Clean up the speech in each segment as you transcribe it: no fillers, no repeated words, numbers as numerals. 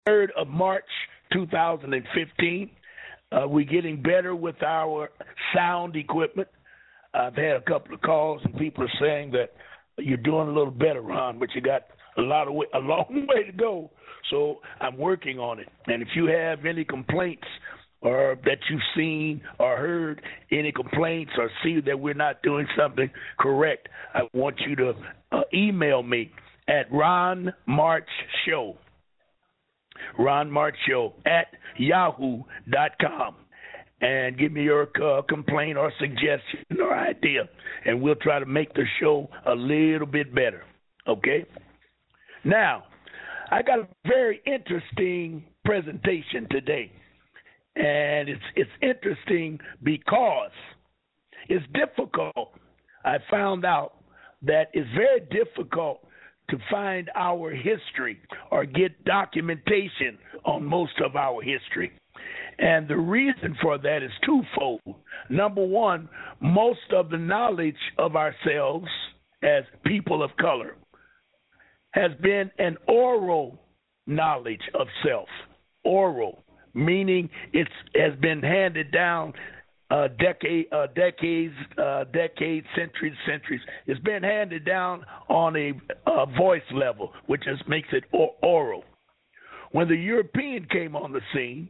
3rd of March 2015. We're getting better with our sound equipment. I've had a couple of calls and people are saying that you're doing a little better, Ron, but you got a long way to go. So I'm working on it. And if you have any complaints or that you've seen or heard any complaints or see that we're not doing something correct, I want you to email me at Ron March Show at yahoo.com, and give me your complaint or suggestion or idea, and we'll try to make the show a little bit better, okay? Now, I got a very interesting presentation today, and it's interesting because it's difficult. I found out that it's very difficult to find our history or get documentation on most of our history. And the reason for that is twofold. Number one, most of the knowledge of ourselves as people of color has been an oral knowledge of self. Oral, meaning it has been handed down decades, centuries. It's been handed down on a voice level, which just makes it oral. When the European came on the scene,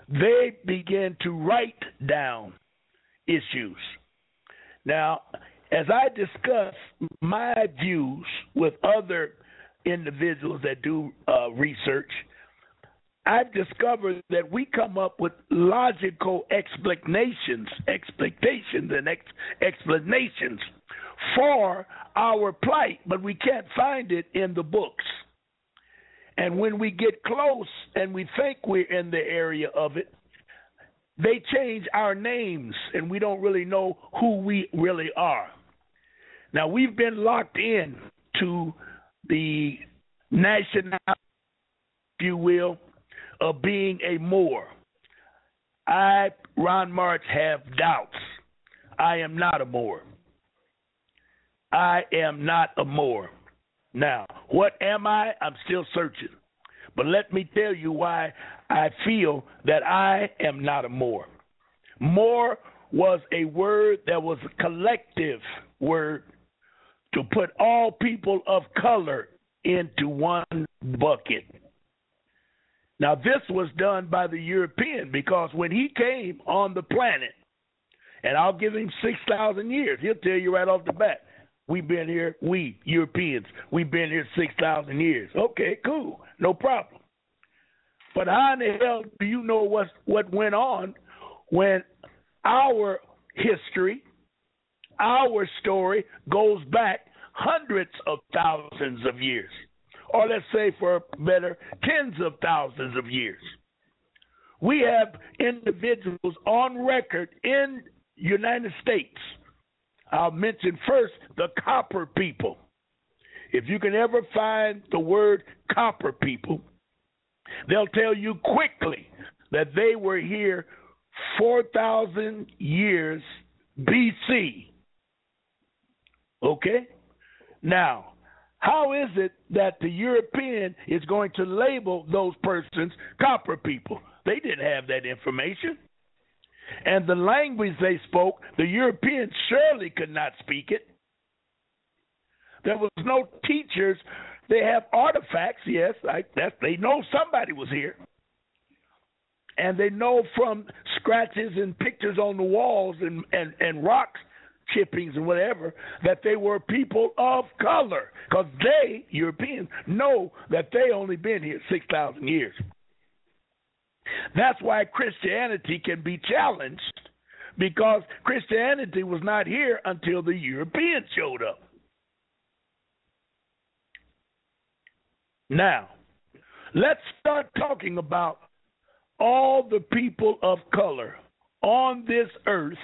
they began to write down issues. Now, as I discuss my views with other individuals that do research, I've discovered that we come up with logical explanations for our plight, but we can't find it in the books. And when we get close and we think we're in the area of it, they change our names and we don't really know who we really are. Now, we've been locked in to the nationality, if you will, of being a Moor. I, Ron March, have doubts. I am not a Moor. I am not a Moor. Now, what am I? I'm still searching. But let me tell you why I feel that I am not a Moor. Moor was a word that was a collective word to put all people of color into one bucket. Now, this was done by the European because when he came on the planet, and I'll give him 6,000 years, he'll tell you right off the bat, we've been here, we, Europeans, we've been here 6,000 years. Okay, cool, no problem. But how in the hell do you know what went on when our history, our story goes back hundreds of thousands of years? Or let's say for better, tens of thousands of years. We have individuals on record in United States. I'll mention first the copper people. If you can ever find the word copper people, they'll tell you quickly that they were here 4,000 years BC. Okay? Now, how is it that the European is going to label those persons copper people? They didn't have that information. And the language they spoke, the Europeans surely could not speak it. There was no teachers. They have artifacts, yes, they know somebody was here. And they know from scratches and pictures on the walls and rocks, chippings and whatever, that they were people of color, because they, Europeans, know that they only been here 6,000 years. That's why Christianity can be challenged, because Christianity was not here until the Europeans showed up. Now, let's start talking about all the people of color on this earth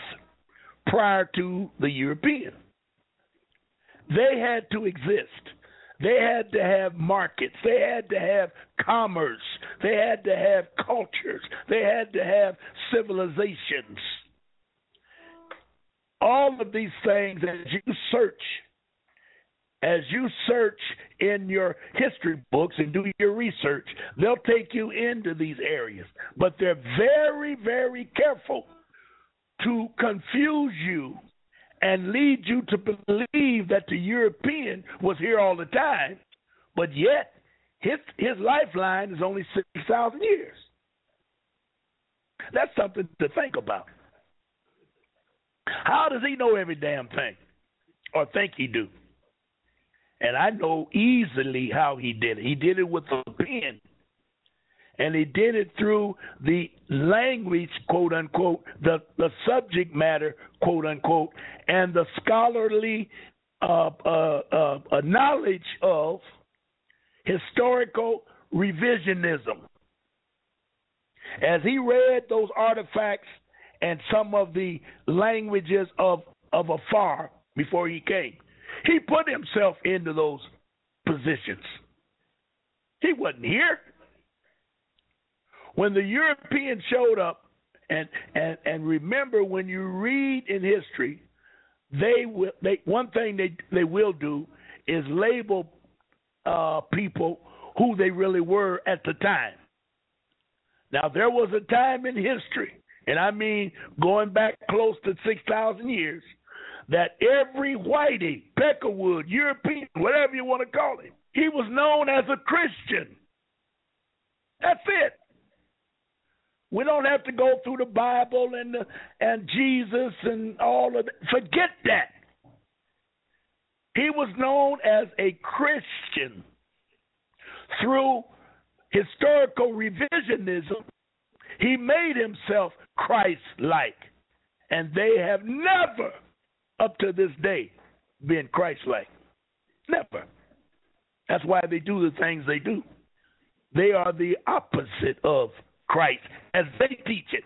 prior to the European. They had to exist. They had to have markets. They had to have commerce. They had to have cultures. They had to have civilizations. All of these things, as you search as you search in your history books and do your research, they'll take you into these areas. But they're very, very careful to confuse you and lead you to believe that the European was here all the time, but yet his lifeline is only 6,000 years. That's something to think about. How does he know every damn thing, or think he do? And I know easily how he did it. He did it with a pen. And he did it through the language, quote unquote, the subject matter, quote unquote, and the scholarly knowledge of historical revisionism. As he read those artifacts and some of the languages of afar before he came, he put himself into those positions. He wasn't here. When the Europeans showed up, and remember, when you read in history, one thing they will do is label people who they really were at the time. Now, there was a time in history, and I mean going back close to 6,000 years, that every whitey, Peckerwood, European, whatever you want to call him, he was known as a Christian. That's it. We don't have to go through the Bible and Jesus and all of that. Forget that. He was known as a Christian. Through historical revisionism, he made himself Christ-like. And they have never, up to this day, been Christ-like. Never. That's why they do the things they do. They are the opposite of Christ as they teach it.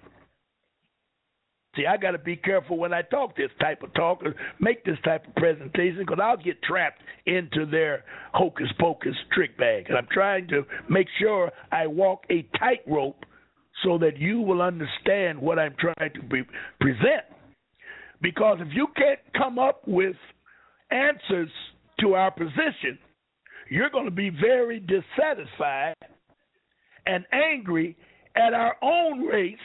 See, I got to be careful when I talk this type of talk or make this type of presentation, because I'll get trapped into their hocus pocus trick bag. And I'm trying to make sure I walk a tightrope so that you will understand what I'm trying to present. Because if you can't come up with answers to our position, you're going to be very dissatisfied and angry at our own race,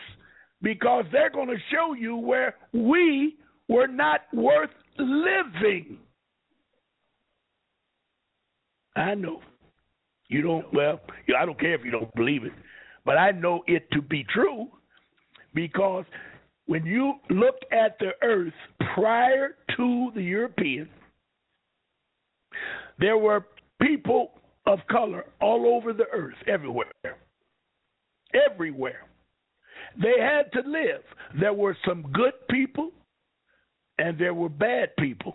because they're going to show you where we were not worth living. I know. You don't, well, I don't care if you don't believe it, but I know it to be true, because when you look at the earth prior to the European, there were people of color all over the earth, everywhere. Everywhere. They had to live. There were some good people and there were bad people.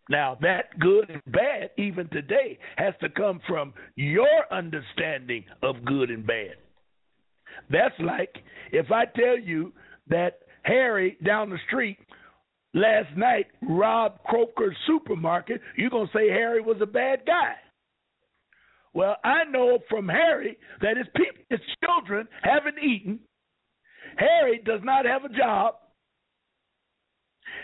Now, that good and bad, even today, has to come from your understanding of good and bad. That's like if I tell you that Harry down the street last night robbed Kroger's supermarket, you're going to say Harry was a bad guy. Well, I know from Harry that his children haven't eaten. Harry does not have a job.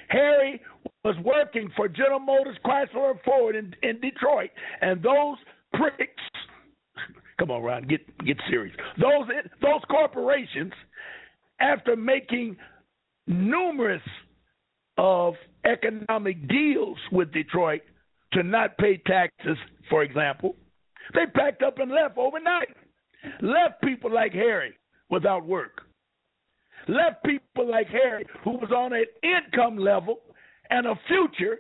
Harry was working for General Motors, Chrysler, and Ford in Detroit, and those pricks, come on, Ron, get serious. Those corporations, after making numerous of economic deals with Detroit to not pay taxes, for example, they packed up and left overnight. Left people like Harry without work. Left people like Harry who was on an income level and a future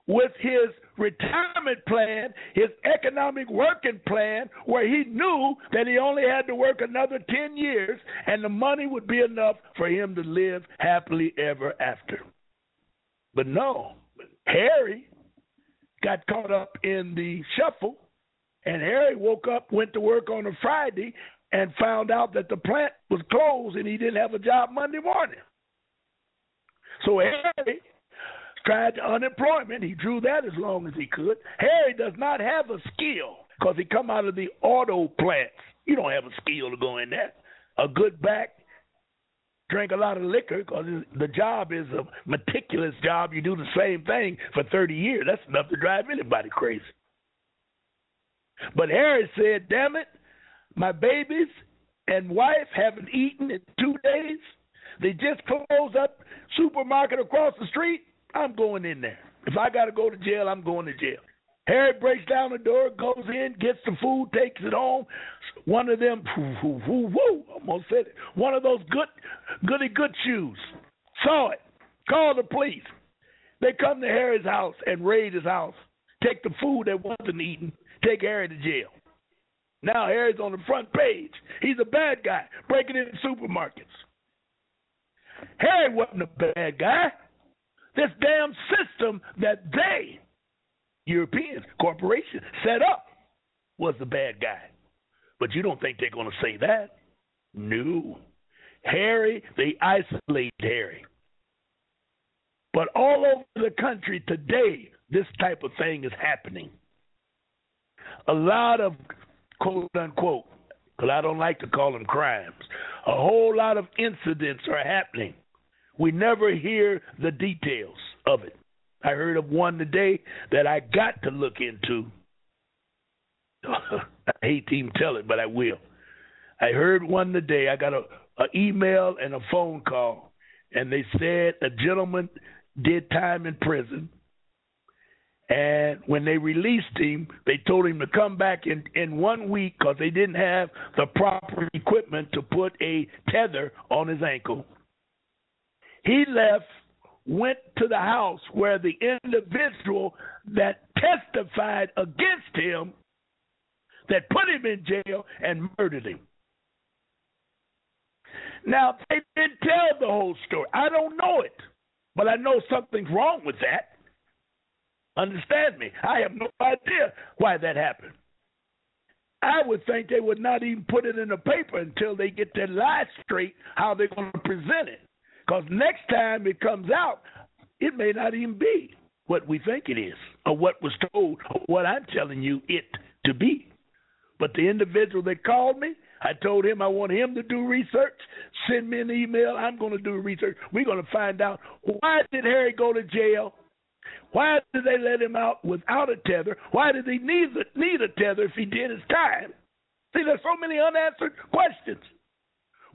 with his retirement plan, his economic working plan, where he knew that he only had to work another 10 years and the money would be enough for him to live happily ever after. But no, Harry got caught up in the shuffle. And Harry woke up, went to work on a Friday, and found out that the plant was closed and he didn't have a job Monday morning. So Harry tried unemployment. He drew that as long as he could. Harry does not have a skill because he come out of the auto plants. You don't have a skill to go in there. A good back, drink a lot of liquor, because the job is a meticulous job. You do the same thing for 30 years. That's enough to drive anybody crazy. But Harry said, damn it, my babies and wife haven't eaten in 2 days. They just closed up supermarket across the street. I'm going in there. If I got to go to jail, I'm going to jail. Harry breaks down the door, goes in, gets the food, takes it home. One of them, almost said it. One of those goody good shoes saw it, called the police. They come to Harry's house and raid his house, take the food that wasn't eaten, take Harry to jail. Now Harry's on the front page. He's a bad guy, breaking into supermarkets. Harry wasn't a bad guy. This damn system that they, Europeans, corporations, set up was the bad guy. But you don't think they're going to say that? No. Harry, they isolated Harry. But all over the country today, this type of thing is happening. A lot of, quote unquote, because I don't like to call them crimes, a whole lot of incidents are happening. We never hear the details of it. I heard of one today that I got to look into. I hate to even tell it, but I will. I heard one today. I got an email and a phone call, and they said a gentleman did time in prison, and when they released him, they told him to come back in 1 week because they didn't have the proper equipment to put a tether on his ankle. He left, went to the house where the individual that testified against him, that put him in jail, and murdered him. Now, they didn't tell the whole story. I don't know it, but I know something's wrong with that. Understand me? I have no idea why that happened. I would think they would not even put it in the paper until they get their lies straight how they're going to present it. Because next time it comes out, it may not even be what we think it is, or what was told, or what I'm telling you it to be. But the individual that called me, I told him I want him to do research. Send me an email. I'm going to do research. We're going to find out, why did Harry go to jail? Why did they let him out without a tether? Why did he need a tether if he did his time? See, there's so many unanswered questions.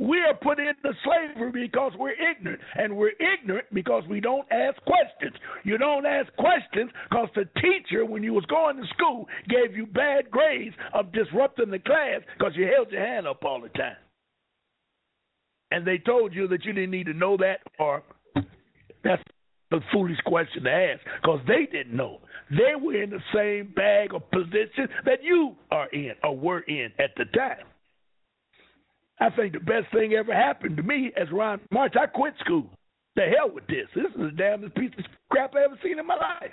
We are put into slavery because we're ignorant, and we're ignorant because we don't ask questions. You don't ask questions because the teacher, when you was going to school, gave you bad grades of disrupting the class because you held your hand up all the time. And they told you that you didn't need to know that, or that's a foolish question to ask because they didn't know. They were in the same bag of position that you are in or were in at the time. I think the best thing ever happened to me as Ron March, I quit school. The hell with this. This is the damnest piece of crap I ever seen in my life.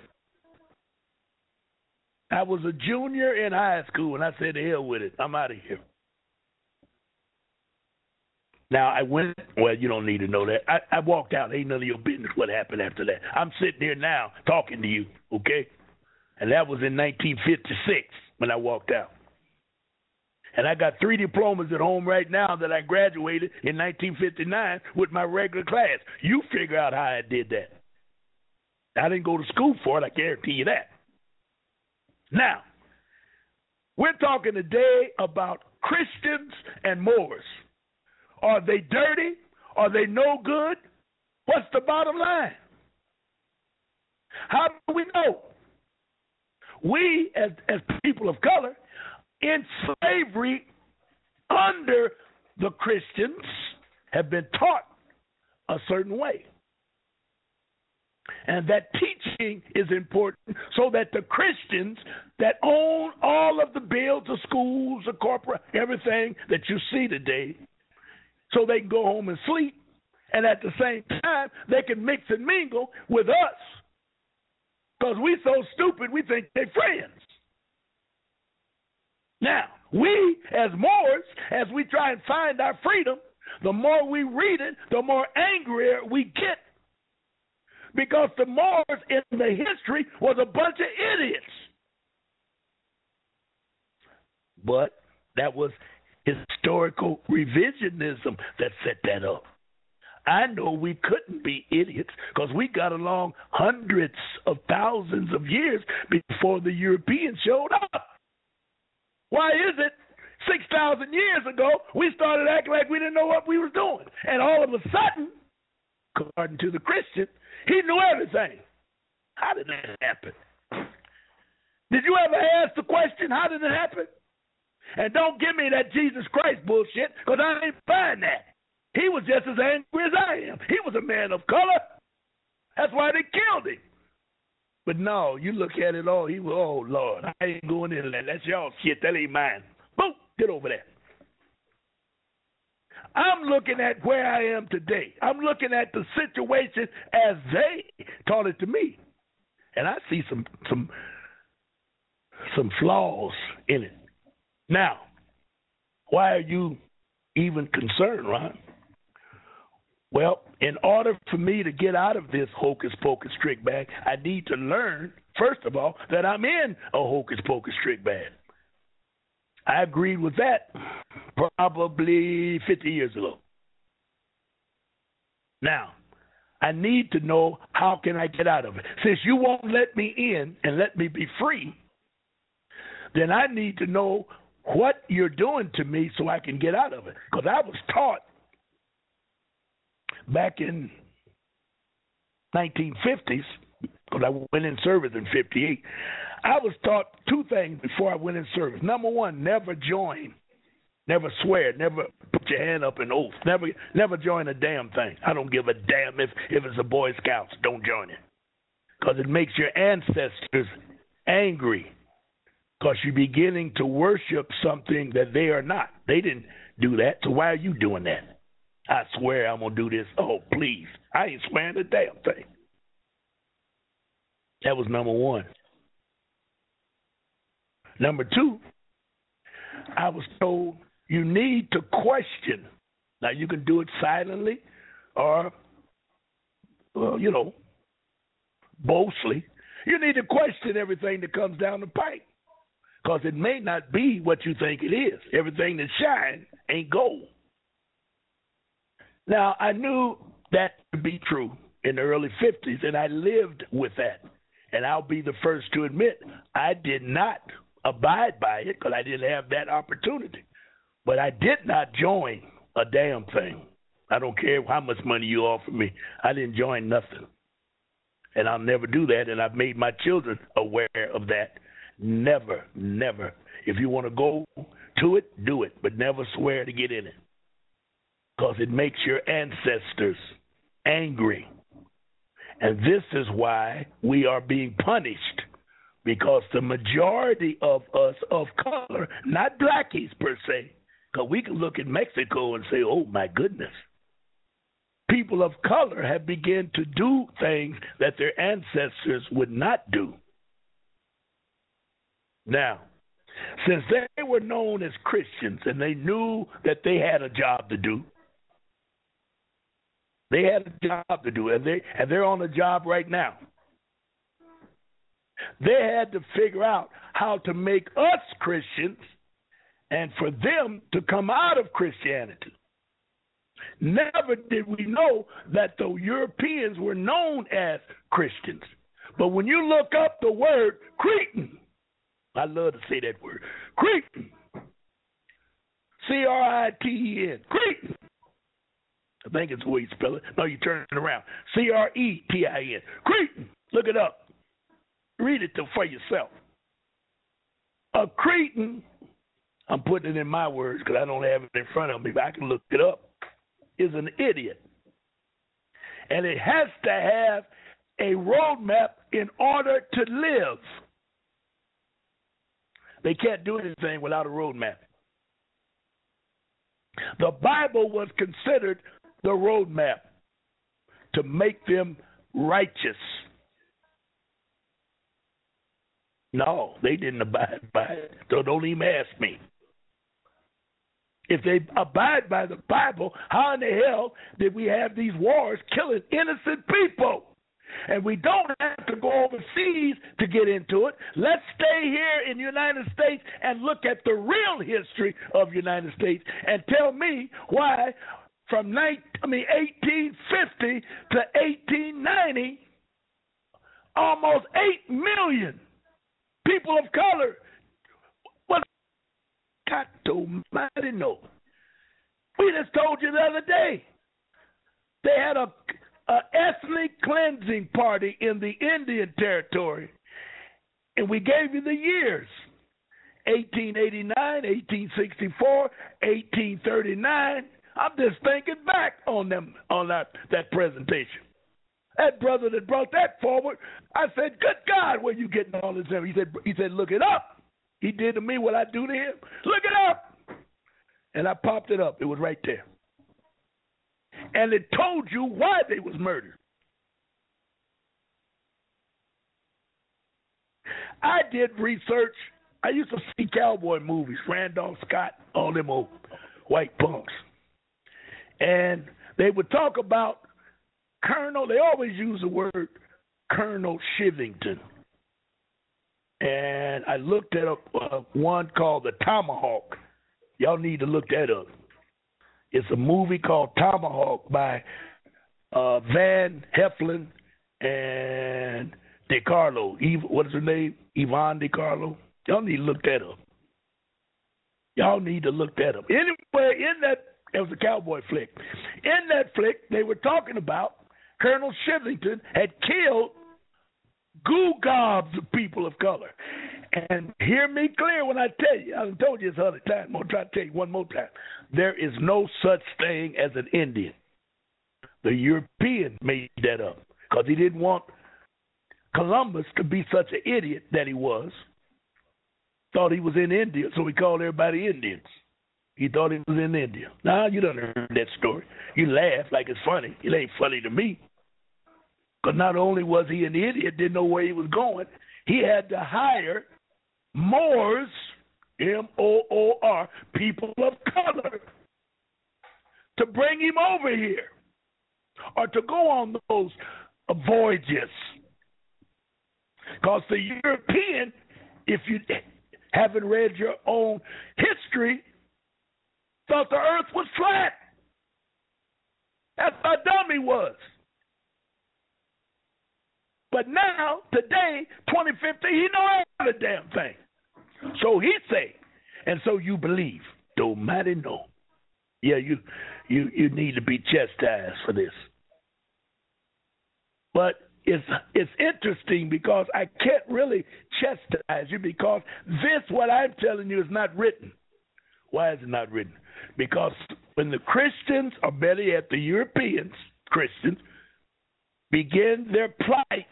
I was a junior in high school, and I said, the hell with it. I'm out of here. Now, I went, well, you don't need to know that. I walked out. Ain't none of your business what happened after that. I'm sitting here now talking to you, okay? And that was in 1956 when I walked out. And I got 3 diplomas at home right now that I graduated in 1959 with my regular class. You figure out how I did that. I didn't go to school for it, I guarantee you that. Now, we're talking today about Christians and Moors. Are they dirty? Are they no good? What's the bottom line? How do we know? We, as people of color, in slavery under the Christians, have been taught a certain way. And that teaching is important so that the Christians that own all of the bills, the schools, the corporate, everything that you see today, so they can go home and sleep, and at the same time, they can mix and mingle with us. Because we're so stupid, we think they're friends. Now, we as Moors, as we try and find our freedom, the more we read it, the more angrier we get. Because the Moors in the history was a bunch of idiots. But that was historical revisionism that set that up. I know we couldn't be idiots because we got along hundreds of thousands of years before the Europeans showed up. Why is it 6,000 years ago we started acting like we didn't know what we was doing? And all of a sudden, according to the Christian, he knew everything. How did that happen? Did you ever ask the question, how did it happen? And don't give me that Jesus Christ bullshit, because I ain't buying that. He was just as angry as I am. He was a man of color. That's why they killed him. But no, you look at it all, he was, oh, Lord, I ain't going into that. That's y'all shit. That ain't mine. Boom, get over there. I'm looking at where I am today. I'm looking at the situation as they taught it to me. And I see some flaws in it. Now, why are you even concerned, Ron? Well, in order for me to get out of this hocus pocus trick bag, I need to learn, first of all, that I'm in a hocus pocus trick bag. I agreed with that probably 50 years ago. Now, I need to know how can I get out of it. Since you won't let me in and let me be free, then I need to know what you're doing to me so I can get out of it. Because I was taught back in 1950s, because I went in service in 58, I was taught two things before I went in service. Number one, never join, never swear, never put your hand up in oath, never join a damn thing. I don't give a damn if it's a Boy Scouts. Don't join it, because it makes your ancestors angry, because you're beginning to worship something that they are not. They didn't do that, so why are you doing that? I swear I'm going to do this. Oh, please. I ain't swearing a damn thing. That was number one. Number two, I was told you need to question. Now, you can do it silently or, boastfully. You need to question everything that comes down the pipe, because it may not be what you think it is. Everything that shines ain't gold. Now, I knew that to be true in the early 50s, and I lived with that. And I'll be the first to admit I did not abide by it because I didn't have that opportunity. But I did not join a damn thing. I don't care how much money you offer me. I didn't join nothing. And I'll never do that, and I've made my children aware of that. Never, never. If you want to go to it, do it, but never swear to get in it, because it makes your ancestors angry. And this is why we are being punished, because the majority of us of color, not blackies per se, because we can look at Mexico and say, oh, my goodness. People of color have begun to do things that their ancestors would not do. Now, since they were known as Christians and they knew that they had a job to do, they had a job to do, and they're on a job right now. They had to figure out how to make us Christians and for them to come out of Christianity. Never did we know that the Europeans were known as Christians. But when you look up the word Cretan, I love to say that word, Cretan, C-R-I-T-E-N, Cretan. I think it's the way you spell it. No, you turn it around. C-R-E-T-I-N. Cretan. Look it up. Read it for yourself. A Cretan, I'm putting it in my words because I don't have it in front of me, but I can look it up, is an idiot. And it has to have a roadmap in order to live. They can't do anything without a roadmap. The Bible was considered the roadmap to make them righteous. No, they didn't abide by it, so don't even ask me. If they abide by the Bible, how in the hell did we have these wars killing innocent people? And we don't have to go overseas to get into it. Let's stay here in the United States and look at the real history of the United States and tell me why from 1850 to 1890, almost 8 million people of color. God almighty no. We just told you the other day. They had a ethnic cleansing party in the Indian Territory, and we gave you the years: 1889, 1864, 1839. I'm just thinking back on that presentation. That brother that brought that forward, I said, "Good God, where you getting all this?" He said, "Look it up." He did to me what I do to him. Look it up. And I popped it up. It was right there. And it told you why they was murdered. I did research. I used to see cowboy movies, Randolph Scott, all them old white punks. And they would talk about Colonel, they always use the word Colonel Shivington. And I looked at one called The Tomahawk. Y'all need to look that up. It's a movie called Tomahawk by Van Heflin and DiCarlo. What is her name? Yvonne DiCarlo. Y'all need to look that up. Anyway, it was a cowboy flick. In that flick, they were talking about Colonel Shivington had killed goo gobs of people of color. And hear me clear when I tell you, I told you this other time, I'm going to try to tell you one more time. There is no such thing as an Indian. The European made that up because he didn't want Columbus to be such an idiot that he was. Thought he was in India, so he called everybody Indians. He thought he was in India. Now, you done heard that story. You laugh like it's funny. It ain't funny to me. Because not only was he an idiot, didn't know where he was going, he had to hire Moors, M-O-O-R, people of color, to bring him over here or to go on those voyages. Because the European, if you haven't read your own history, thought the earth was flat. That's how dumb he was. But now, today, 2050, he know the damn thing. So he say, and so you believe. Don't matter, no. Yeah, you need to be chastised for this. But it's interesting because I can't really chastise you because this, what I'm telling you, is not written. Why is it not written? Because when the Christians, or better yet, the Europeans, Christians, begin their plight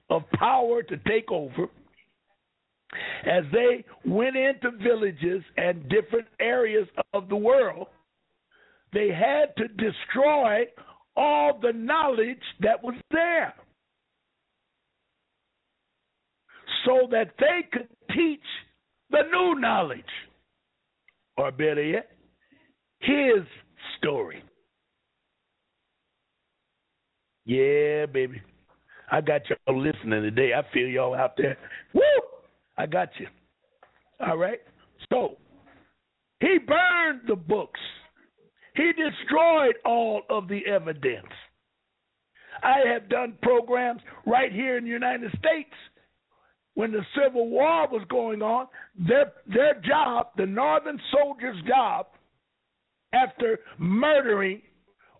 of power to take over, as they went into villages and different areas of the world, they had to destroy all the knowledge that was there so that they could teach the new knowledge, or better yet, his story. Yeah, baby. I got y'all listening today. I feel y'all out there. Woo! I got you. All right? So, he burned the books. He destroyed all of the evidence. I have done programs right here in the United States. When the Civil War was going on, their job, the Northern soldiers' job, after murdering,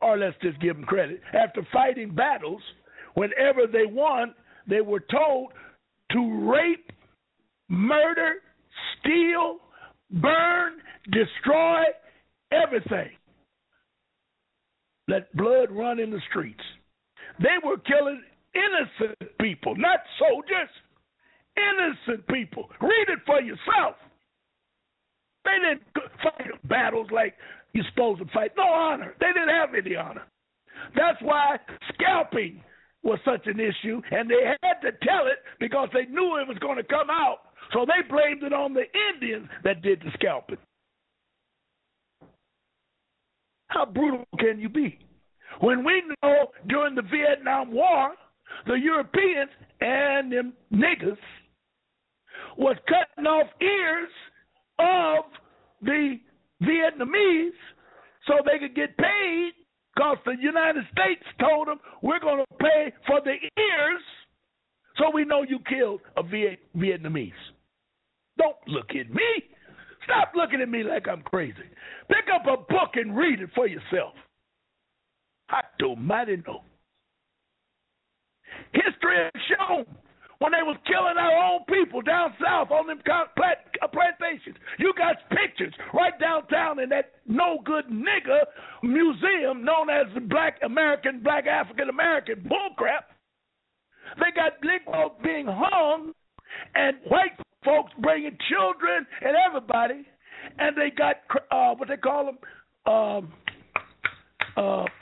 or let's just give them credit, after fighting battles, whenever they won, they were told to rape, murder, steal, burn, destroy everything. Let blood run in the streets. They were killing innocent people, not soldiers. Innocent people. Read it for yourself. They didn't fight battles like you're supposed to fight. No honor. They didn't have any honor. That's why scalping was such an issue, and they had to tell it because they knew it was going to come out. So they blamed it on the Indians that did the scalping. How brutal can you be? When we know during the Vietnam War, the Europeans and them niggas was cutting off ears of the Vietnamese so they could get paid because the United States told them, we're going to pay for the ears so we know you killed a Vietnamese. Don't look at me. Stop looking at me like I'm crazy. Pick up a book and read it for yourself. I don't mighty know. History has shown when they was killing our own people down south on them plantations. You got pictures right downtown in that no-good nigger museum known as the Black African American bullcrap. They got Negroes being hung and white folks bringing children and everybody, and they got what they call them,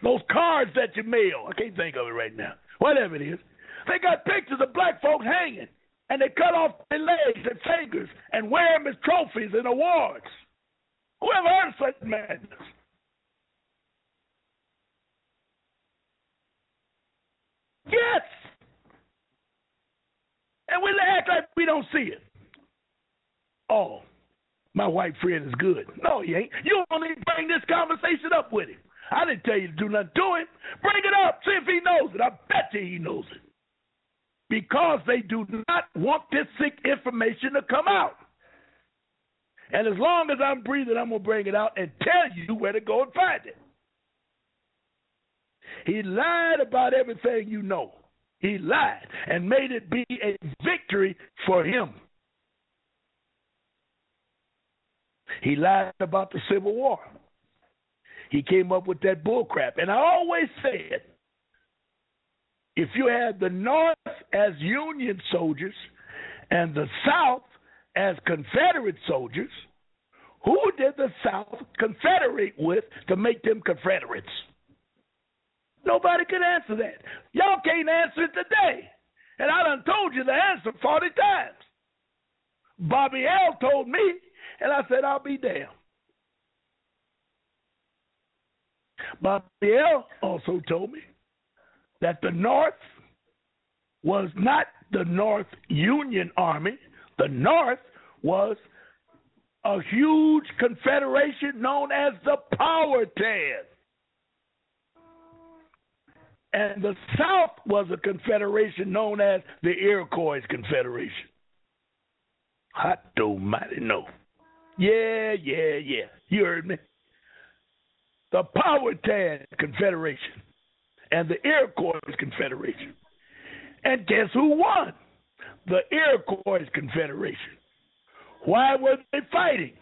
those cards that you mail. I can't think of it right now. Whatever it is. They got pictures of black folks hanging, and they cut off their legs and fingers and wear them as trophies and awards. Whoever heard of such madness? Yes. And we act like we don't see it. Oh, my white friend is good. No, he ain't. You don't even bring this conversation up with him. I didn't tell you to do nothing to him. Bring it up. See if he knows it. I bet you he knows it. Because they do not want this sick information to come out. And as long as I'm breathing, I'm going to bring it out and tell you where to go and find it. He lied about everything you know. He lied and made it be a victory for him. He lied about the Civil War. He came up with that bullcrap. And I always said, if you had the North as Union soldiers and the South as Confederate soldiers, who did the South confederate with to make them Confederates? Nobody could answer that. Y'all can't answer it today. And I done told you the answer 40 times. Bobby L. told me, and I said, I'll be damned. Bobby L. also told me that the North was not the North Union Army. The North was a huge confederation known as the Powhatan. And the South was a confederation known as the Iroquois Confederation. Hot almighty no. Yeah. You heard me. The Powhatan Confederation and the Iroquois Confederation. And guess who won? The Iroquois Confederation. Why were they fighting?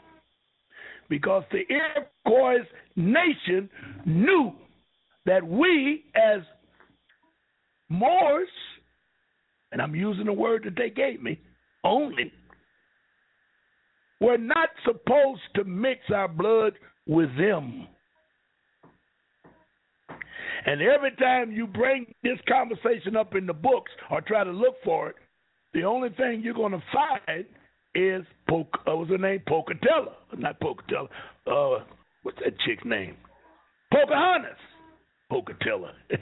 Because the Iroquois nation knew that we as Moors, and I'm using the word that they gave me, only, were not supposed to mix our blood with them. And every time you bring this conversation up in the books or try to look for it, the only thing you're going to find is, what's her name? Pocahontas. Not Pocahontas. What's that chick's name? Pocahontas. Pocahontas.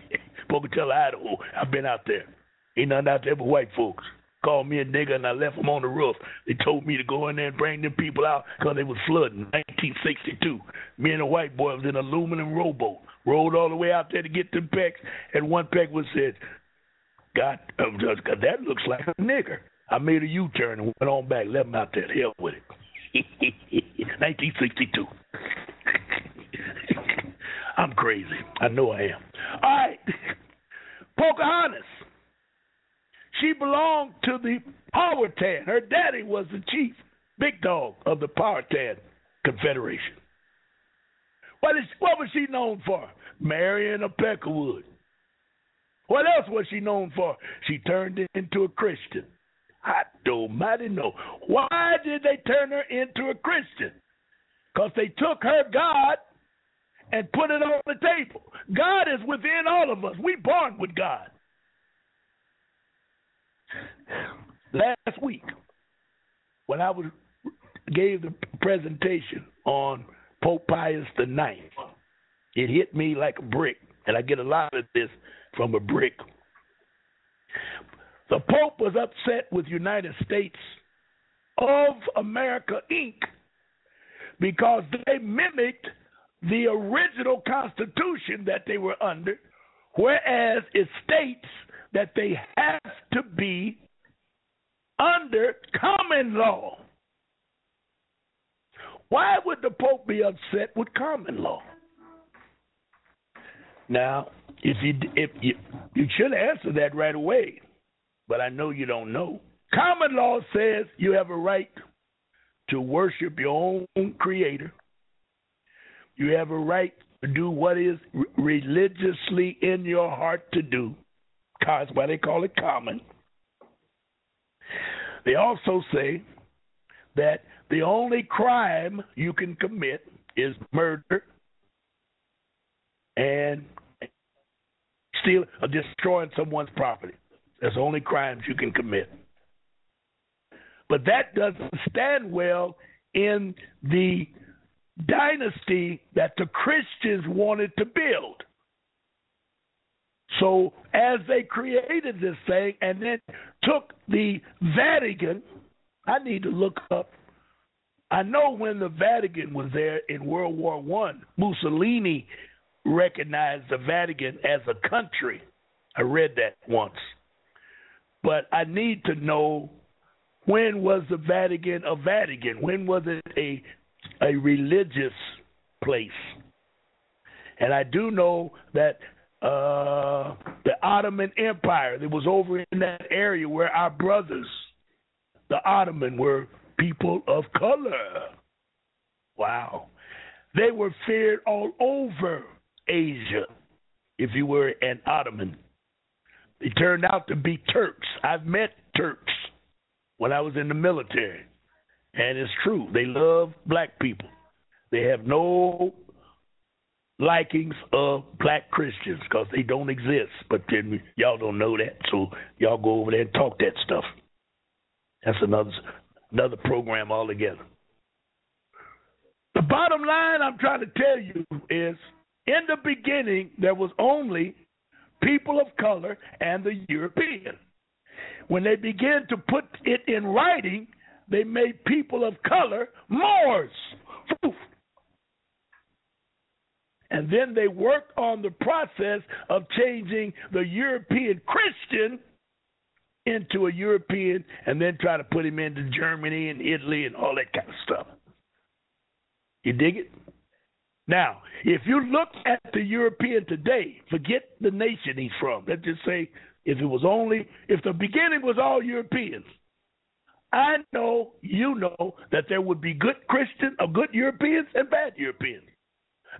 Pocahontas, Idaho. I've been out there. Ain't nothing out there but white folks. Called me a nigger and I left them on the roof. They told me to go in there and bring them people out because they was flooding. 1962. Me and a white boy was in an aluminum rowboat. Rode all the way out there to get them pecks, and one peck was said, God, that looks like a nigger. I made a U-turn and went on back, left them out there to hell with it. 1962. I'm crazy. I know I am. All right. Pocahontas. She belonged to the Powhatan. Her daddy was the chief, big dog of the Powhatan Confederation. What was she known for? Marrying a Peckerwood. What else was she known for? She turned into a Christian. I don't mighty know. Why did they turn her into a Christian? Because they took her God and put it on the table. God is within all of us. We born with God. Last week, when I gave the presentation on Pope Pius IX, it hit me like a brick, and I get a lot of this from a brick. The Pope was upset with United States of America, Inc., because they mimicked the original Constitution that they were under, whereas it states that they have to be under common law. Why would the Pope be upset with common law? Now, if you should answer that right away, but I know you don't know. Common law says you have a right to worship your own creator. You have a right to do what is religiously in your heart to do. That's why they call it common. They also say that the only crime you can commit is murder and steal or destroying someone's property. That's the only crimes you can commit. But that doesn't stand well in the dynasty that the Christians wanted to build. So as they created this thing and then took the Vatican, I need to look up. I know when the Vatican was there in World War I, Mussolini recognized the Vatican as a country. I read that once. But I need to know, when was the Vatican a Vatican? When was it a religious place? And I do know that the Ottoman Empire that was over in that area where our brothers, the Ottoman, were people of color. Wow. They were feared all over Asia if you were an Ottoman. They turned out to be Turks. I've met Turks when I was in the military. And it's true. They love black people. They have no likings of black Christians because they don't exist. But then y'all don't know that, so y'all go over there and talk that stuff. That's another program altogether. The bottom line I'm trying to tell you is, in the beginning, there was only people of color and the European. When they began to put it in writing, they made people of color Moors. And then they worked on the process of changing the European Christian into a European and then try to put him into Germany and Italy and all that kind of stuff. You dig it? Now, if you look at the European today, forget the nation he's from. Let's just say if the beginning was all Europeans, I know, you know, that there would be good Christians or good Europeans and bad Europeans.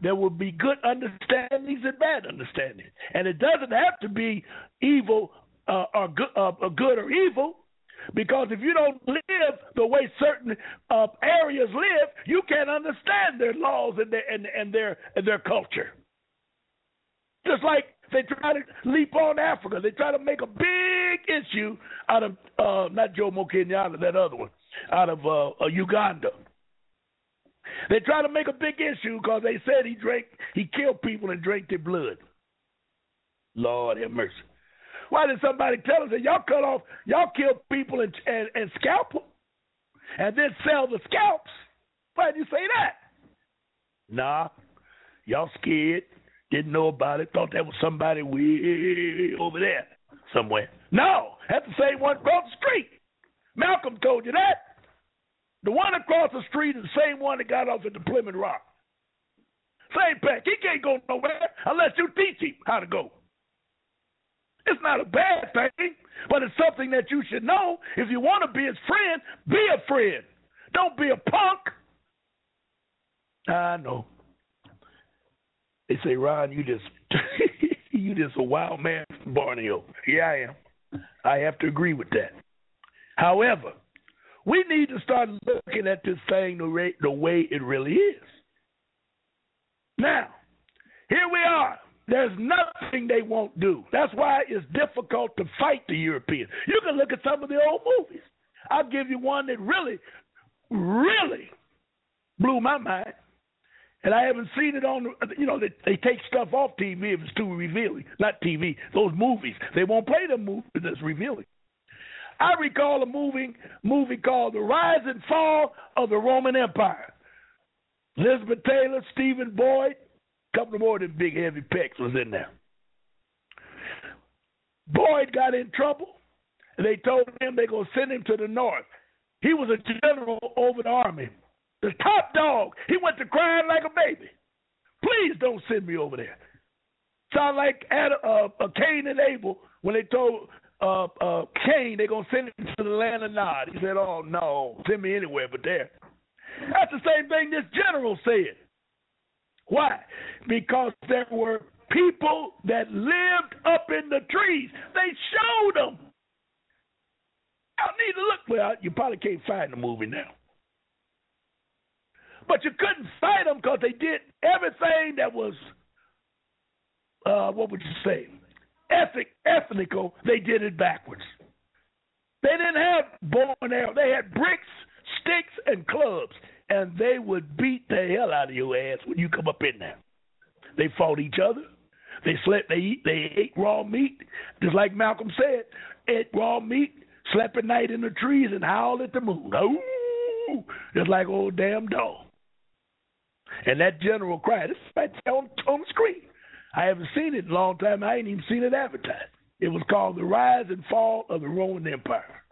There would be good understandings and bad understandings. And it doesn't have to be evil or good or evil, because if you don't live the way certain areas live, you can't understand their laws and their culture. Just like they try to leap on Africa. They try to make a big issue out of, not Jomo Kenyatta, that other one, out of Uganda. They try to make a big issue because they said he killed people and drank their blood. Lord have mercy. Why did somebody tell us that y'all kill people and scalp them and then sell the scalps? Why did you say that? Nah, y'all scared, didn't know about it, thought that was somebody way over there somewhere. No, that's the same one across the street. Malcolm told you that. The one across the street is the same one that got off at the Plymouth Rock. Same pack. He can't go nowhere unless you teach him how to go. It's not a bad thing, but it's something that you should know. If you want to be his friend, be a friend. Don't be a punk. I know. They say, Ron, you just a wild man from Borneo. Yeah, I am. I have to agree with that. However, we need to start looking at this thing the way it really is. Now, here we are. There's nothing they won't do. That's why it's difficult to fight the Europeans. You can look at some of the old movies. I'll give you one that really, really blew my mind. And I haven't seen it on, they take stuff off TV if it's too revealing. Not TV, those movies. They won't play the movie that's revealing. I recall a movie called The Rise and Fall of the Roman Empire. Elizabeth Taylor, Stephen Boyd, a couple of more of them big heavy pecs was in there. Boyd got in trouble, and they told him they're going to send him to the north. He was a general over the army. The top dog. He went to crying like a baby. Please don't send me over there. Sound like Cain and Abel when they told Cain they're going to send him to the land of Nod. He said, oh, no, send me anywhere but there. That's the same thing this general said. Why? Because there were people that lived up in the trees. They showed them. I need to look. Well, you probably can't find the movie now. But you couldn't find them because they did everything that was, what would you say, ethnical. They did it backwards. They didn't have bow and arrow. They had bricks, sticks, and clubs, and they would beat the hell out of your ass when you come up in there. They fought each other. They slept. They ate raw meat, just like Malcolm said. Ate raw meat, slept at night in the trees, and howled at the moon. Ooh, just like old damn dog. And that general cried. It's right on the screen. I haven't seen it in a long time. I ain't even seen it advertised. It was called The Rise and Fall of the Roman Empire.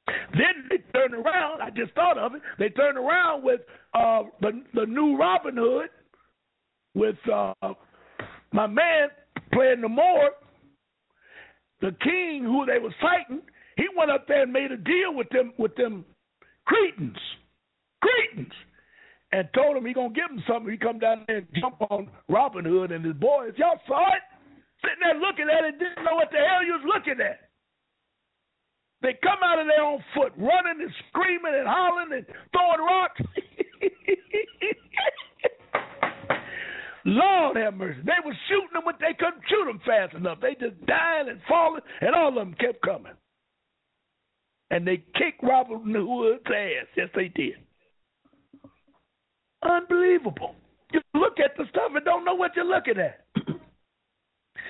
Then they turned around. I just thought of it. They turned around with the new Robin Hood with my man playing the Moor. The king who they was fighting, he went up there and made a deal with them Cretins. And told him he going to give him something. He come down there and jump on Robin Hood and his boys. Y'all saw it? Sitting there looking at it, didn't know what the hell you was looking at. They come out of there on foot, running and screaming and hollering and throwing rocks. Lord have mercy. They were shooting them, but they couldn't shoot them fast enough. They just dying and falling, and all of them kept coming. And they kicked Robin Hood's ass. Yes, they did. Unbelievable. You look at the stuff and don't know what you're looking at.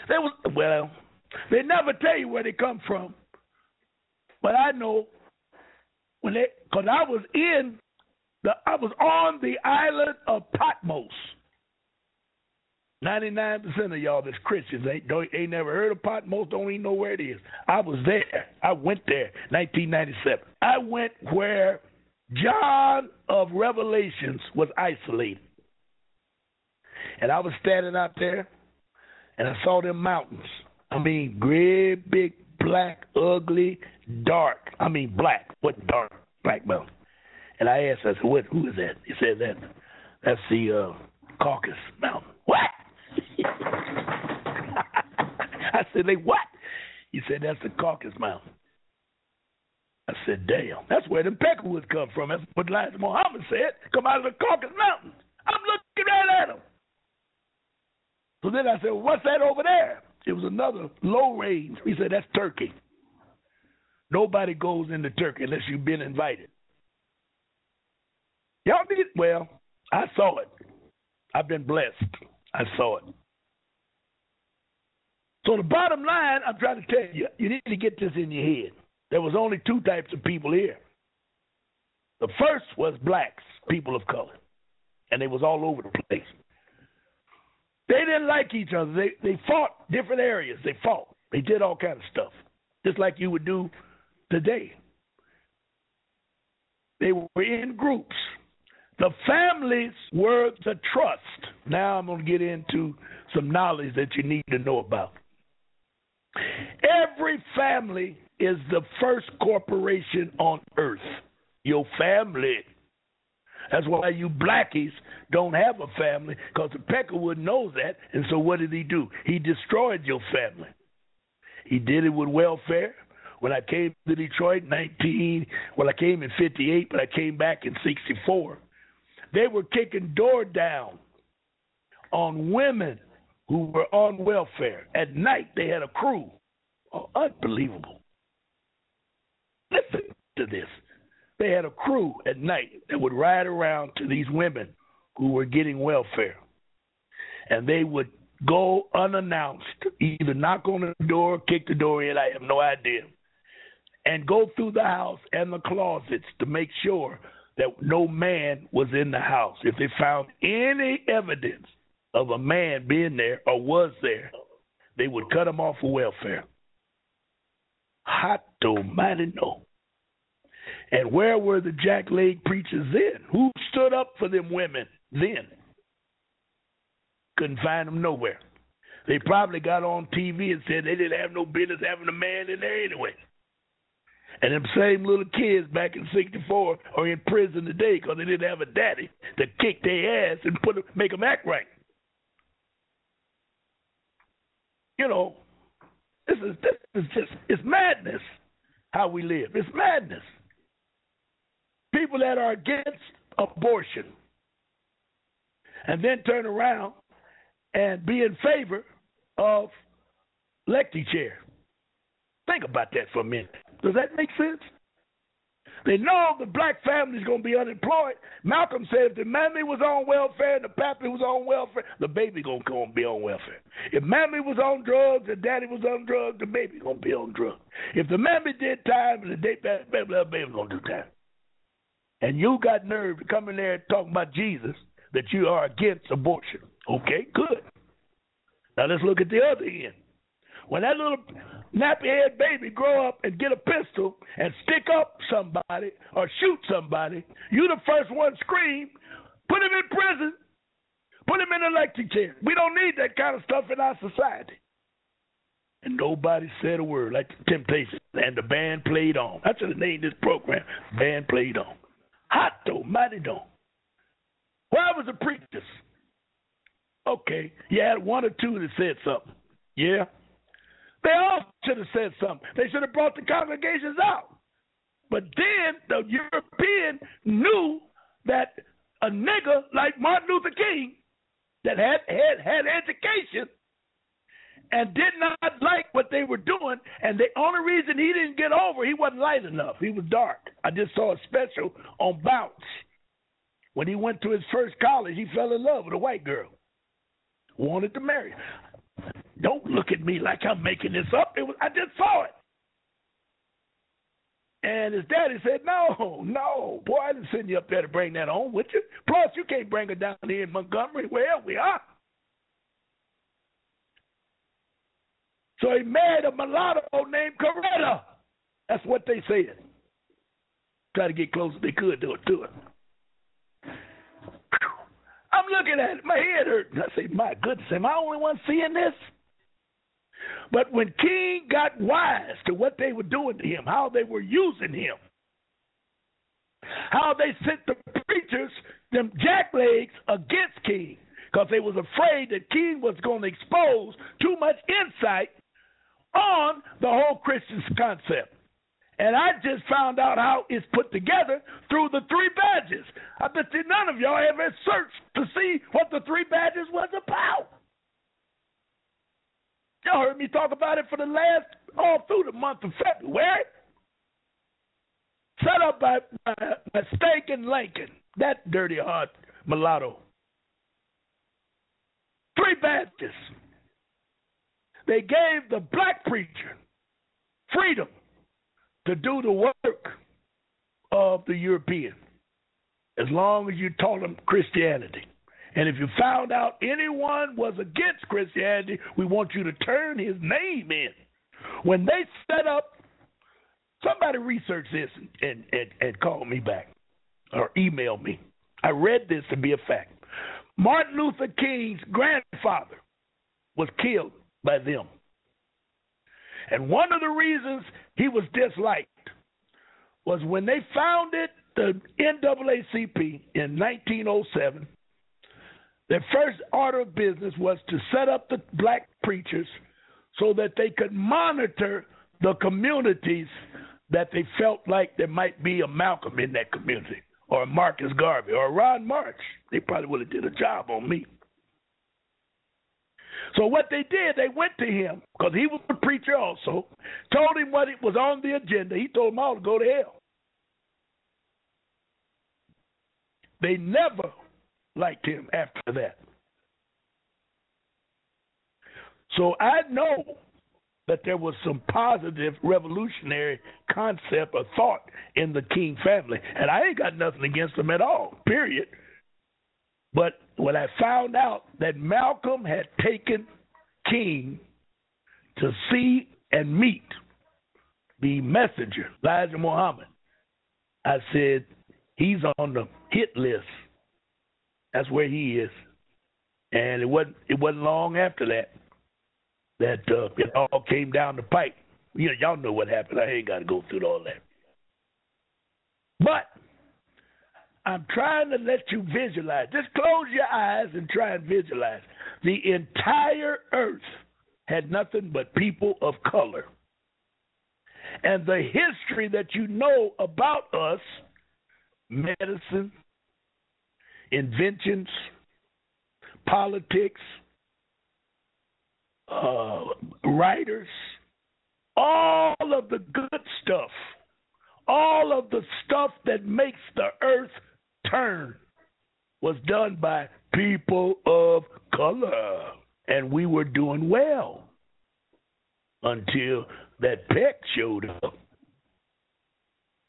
They never tell you where they come from. But I know because I was on the island of Patmos. 99% of y'all that's Christians ain't never heard of Patmos, don't even know where it is. I was there. I went there, 1997. I went where John of Revelations was isolated. And I was standing out there, and I saw them mountains. I mean, great, big, black, ugly, dark. I mean, black. What dark? Black mountain. And I asked, I said, who is that? He said, that's the Caucasus Mountain. What? I said, what? He said, that's the Caucasus Mountain. I said, damn, that's where the Peckerwoods come from. That's what Elijah Muhammad said, come out of the Caucasus Mountains. I'm looking right at them. So then I said, well, what's that over there? It was another low range. He said, that's Turkey. Nobody goes into Turkey unless you've been invited. Y'all need it? Well, I saw it. I've been blessed. I saw it. So the bottom line, I'm trying to tell you, you need to get this in your head. There was only two types of people here. The first was blacks, people of color, and they was all over the place. They didn't like each other. They fought different areas. They fought. They did all kind of stuff, just like you would do today. They were in groups. The families were the trust. Now I'm going to get into some knowledge that you need to know about. Every family is the first corporation on earth. Your family. That's why you blackies don't have a family, because the Peckerwood knows that. And so what did he do? He destroyed your family. He did it with welfare. When I came to Detroit I came in 58, but I came back in 64. They were kicking door down on women who were on welfare. At night, they had a crew. Oh, unbelievable. Listen to this. They had a crew at night that would ride around to these women who were getting welfare. And they would go unannounced, either knock on the door, kick the door in, I have no idea, and go through the house and the closets to make sure that no man was in the house. If they found any evidence of a man being there or was there, they would cut him off for welfare. Hot almighty no. And where were the jackleg preachers then? Who stood up for them women then? Couldn't find them nowhere. They probably got on TV and said they didn't have no business having a man in there anyway. And them same little kids back in '64 are in prison today because they didn't have a daddy to kick their ass and make them act right. You know, this is just, it's madness how we live. It's madness. People that are against abortion and then turn around and be in favor of electric chair. Think about that for a minute. Does that make sense? They know the black family's going to be unemployed. Malcolm said if the mammy was on welfare and the pappy was on welfare, the baby going to be on welfare. If mammy was on drugs and daddy was on drugs, the baby going to be on drugs. If the mammy did time and the baby was going to do time. And you got nerve to come in there and talk about Jesus, that you are against abortion. Okay, good. Now let's look at the other end. When that little nappy-head baby grow up and get a pistol and stick up somebody or shoot somebody, you the first one scream, put him in prison, put him in an electric chair. We don't need that kind of stuff in our society. And nobody said a word, like the Temptations, and the band played on. I should have named this program, Band Played On. Hot though, mighty though. Where was the preachers? Okay, you had one or two that said something. Yeah. They all should have said something. They should have brought the congregations out. But then the European knew that a nigger like Martin Luther King that had education and did not like what they were doing, and the only reason he didn't get over, he wasn't light enough. He was dark. I just saw a special on Bounce. When he went to his first college, he fell in love with a white girl. Wanted to marry her. Don't look at me like I'm making this up. I just saw it. And his daddy said, no, boy, I didn't send you up there to bring that on with you. Plus, you can't bring her down here in Montgomery. Well, we are. So he married a mulatto named Coretta. That's what they said. Try to get close as they could to it. I'm looking at it. My head hurt. And I say, my goodness, am I the only one seeing this? But when King got wise to what they were doing to him, how they were using him, how they sent the preachers, them jacklegs, against King, because they was afraid that King was going to expose too much insight on the whole Christian concept. And I just found out how it's put together through the three badges. I bet you none of y'all ever searched to see what the three badges was about. Y'all heard me talk about it for the all through the month of February. Set up by Steak and Lincoln, that dirty heart mulatto. Three badges. They gave the black preacher freedom to do the work of the European, as long as you taught them Christianity. And if you found out anyone was against Christianity, we want you to turn his name in. When they set up, somebody research this and call me back or email me. I read this to be a fact. Martin Luther King's grandfather was killed by them. And one of the reasons he was disliked was when they founded the NAACP in 1907, their first order of business was to set up the black preachers so that they could monitor the communities that they felt like there might be a Malcolm in that community, or a Marcus Garvey, or a Ron March. They probably would have did a job on me. So what they did, they went to him, because he was a preacher also, told him what it was on the agenda. He told them all to go to hell. They never liked him after that. So I know that there was some positive revolutionary concept or thought in the King family, and I ain't got nothing against them at all, period. But when I found out that Malcolm had taken King to see and meet the messenger, Elijah Muhammad, I said, he's on the hit list. That's where he is. And it wasn't long after that it all came down the pipe. Y'all know what happened. I ain't got to go through all that. But I'm trying to let you visualize. Just close your eyes and try and visualize. The entire earth had nothing but people of color. And the history that you know about us, medicine, inventions, politics, writers, all of the good stuff, all of the stuff that makes the earth turn was done by people of color. And we were doing well until that Peck showed up.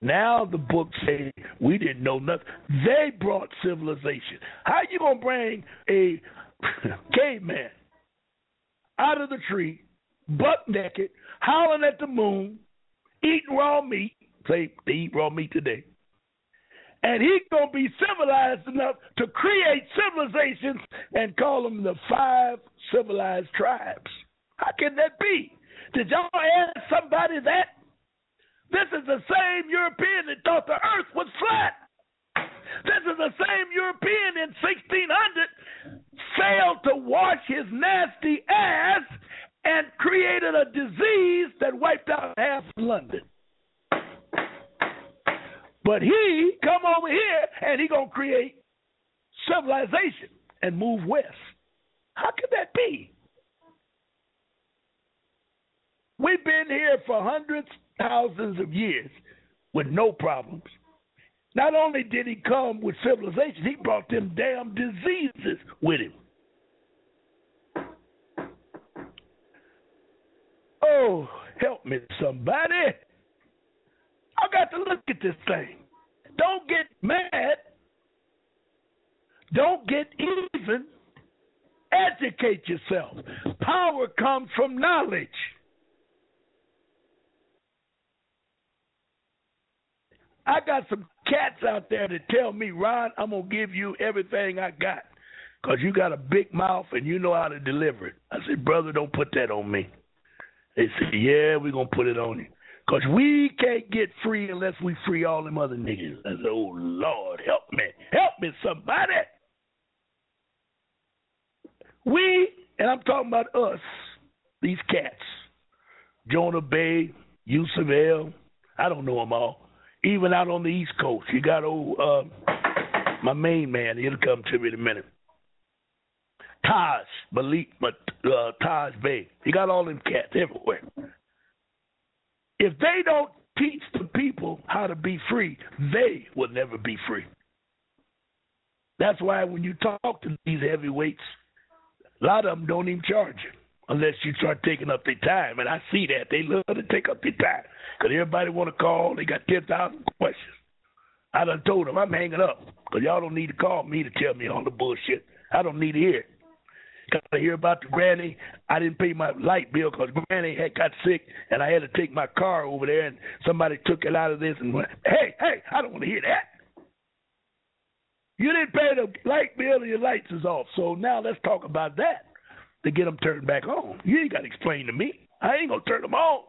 Now the books say we didn't know nothing. They brought civilization. How you going to bring a caveman out of the tree, buck naked, howling at the moon, eating raw meat? Say they eat raw meat today. And he's going to be civilized enough to create civilizations and call them the 5 civilized tribes. How can that be? Did y'all ask somebody that? This is the same European that thought the earth was flat. This is the same European in 1600 failed to wash his nasty ass and created a disease that wiped out half of London. But he come over here and he going to create civilization and move west. How could that be? We've been here for hundreds, thousands of years with no problems. Not only did he come with civilization, he brought them damn diseases with him. Oh, help me, somebody. I got to look at this thing. Don't get mad. Don't get even. Educate yourself. Power comes from knowledge. I got some cats out there that tell me, Ron, I'm going to give you everything I got because you got a big mouth and you know how to deliver it. I said, brother, don't put that on me. They said, yeah, we're going to put it on you. Because we can't get free unless we free all them other niggas. I said, oh, Lord, help me. Help me, somebody. We, and I'm talking about us, these cats, Jonah Bay, Yusuf El, I don't know them all. Even out on the East Coast, you got my main man, he'll come to me in a minute. Taj, Taj Bay. You got all them cats everywhere. If they don't teach the people how to be free, they will never be free. That's why when you talk to these heavyweights, a lot of them don't even charge you unless you start taking up their time. And I see that. They love to take up their time because everybody want to call. They got 10,000 questions. I done told them I'm hanging up because y'all don't need to call me to tell me all the bullshit. I don't need to hear it. Got to hear about the granny. I didn't pay my light bill because granny had got sick and I had to take my car over there and somebody took it out of this and went, hey, I don't want to hear that. You didn't pay the light bill and your lights is off. So now let's talk about that to get them turned back on. You ain't got to explain to me. I ain't going to turn them on.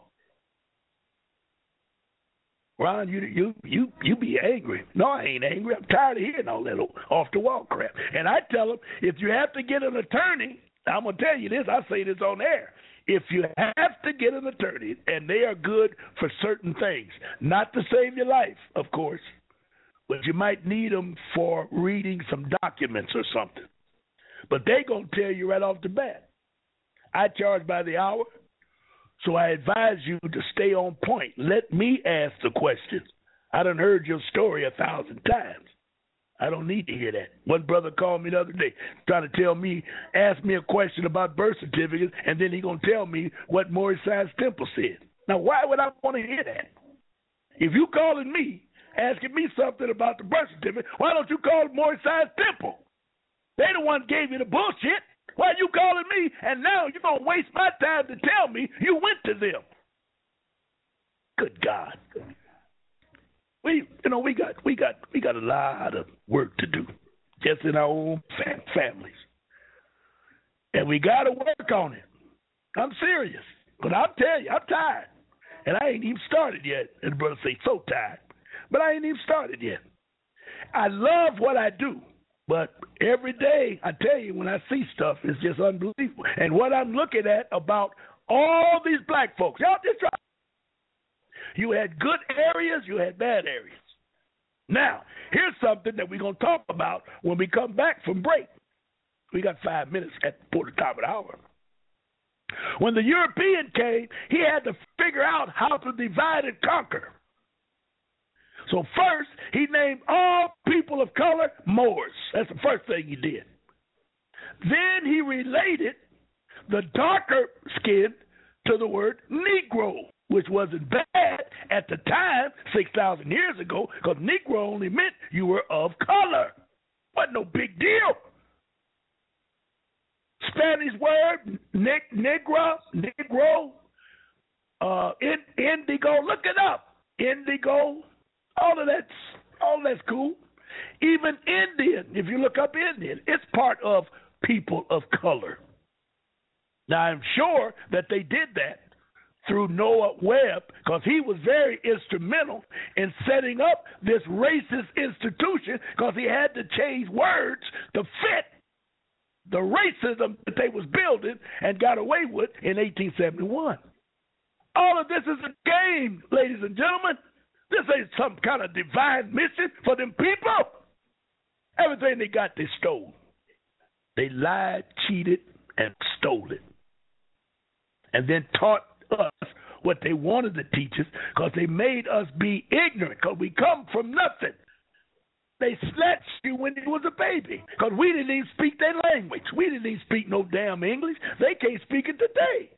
Ron, you be angry. No, I ain't angry. I'm tired of hearing all that off-the-wall crap. And I tell them, if you have to get an attorney, I'm going to tell you this, I say this on air. If you have to get an attorney, and they are good for certain things, not to save your life, of course, but you might need them for reading some documents or something. But they going to tell you right off the bat, I charge by the hour. So I advise you to stay on point. Let me ask the questions. I done heard your story 1,000 times. I don't need to hear that. One brother called me the other day trying to tell me, ask me a question about birth certificates, and then he going to tell me what Morris-Sides Temple said. Now, why would I want to hear that? If you calling me, asking me something about the birth certificate, why don't you call Morris-Sides Temple? They the one gave you the bullshit. Why are you calling me? And now you're going to waste my time to tell me you went to them. Good God. We got a lot of work to do, just in our own families, and we got to work on it. I'm serious, but I'll tell you, I'm tired, and I ain't even started yet. And the brother say, so tired, but I ain't even started yet. I love what I do, but every day, I tell you, when I see stuff, it's just unbelievable. And what I'm looking at about all these black folks, y'all just try. You had good areas, you had bad areas. Now, here's something that we're going to talk about when we come back from break. We got 5 minutes for the top of the hour. When the European came, he had to figure out how to divide and conquer. So first, he named all people of color Moors. That's the first thing he did. Then he related the darker skin to the word Negro, which wasn't bad at the time, 6,000 years ago, because Negro only meant you were of color. Wasn't no big deal. Spanish word, negro, indigo, look it up. Indigo, all that's cool. Even Indian, if you look up Indian, it's part of people of color. Now, I'm sure that they did that through Noah Webb, because he was very instrumental in setting up this racist institution, because he had to change words to fit the racism that they was building and got away with in 1871. All of this is a game, ladies and gentlemen. This ain't some kind of divine mission for them people. Everything they got, they stole. They lied, cheated, and stole it. And then taught us what they wanted to teach us, because they made us be ignorant, because we come from nothing. They snatched you when you was a baby, because we didn't even speak their language. We didn't even speak no damn English. They can't speak it today.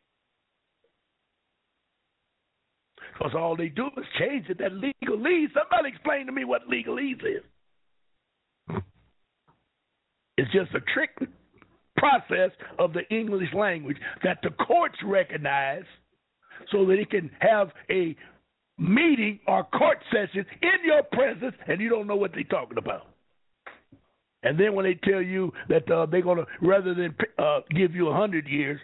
Because all they do is change it. That legalese, somebody explain to me what legalese is. It's just a trick process of the English language that the courts recognize, so that it can have a meeting or court session in your presence, and you don't know what they're talking about. And then when they tell you that they're going to, rather than give you 100 years,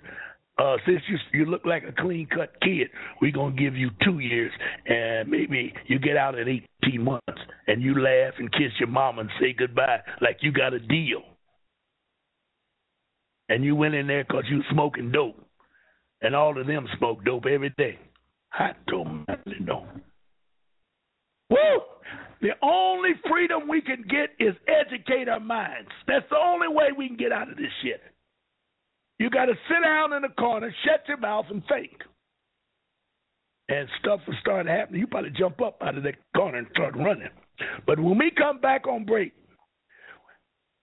since you look like a clean-cut kid, we're going to give you 2 years, and maybe you get out in 18 months, and you laugh and kiss your mama and say goodbye like you got a deal. And you went in there because you smoking dope. And all of them smoke dope every day. Hot tamale, no. Woo! The only freedom we can get is educate our minds. That's the only way we can get out of this shit. You got to sit down in the corner, shut your mouth, and think. And stuff will start happening. You probably jump up out of that corner and start running. But when we come back on break,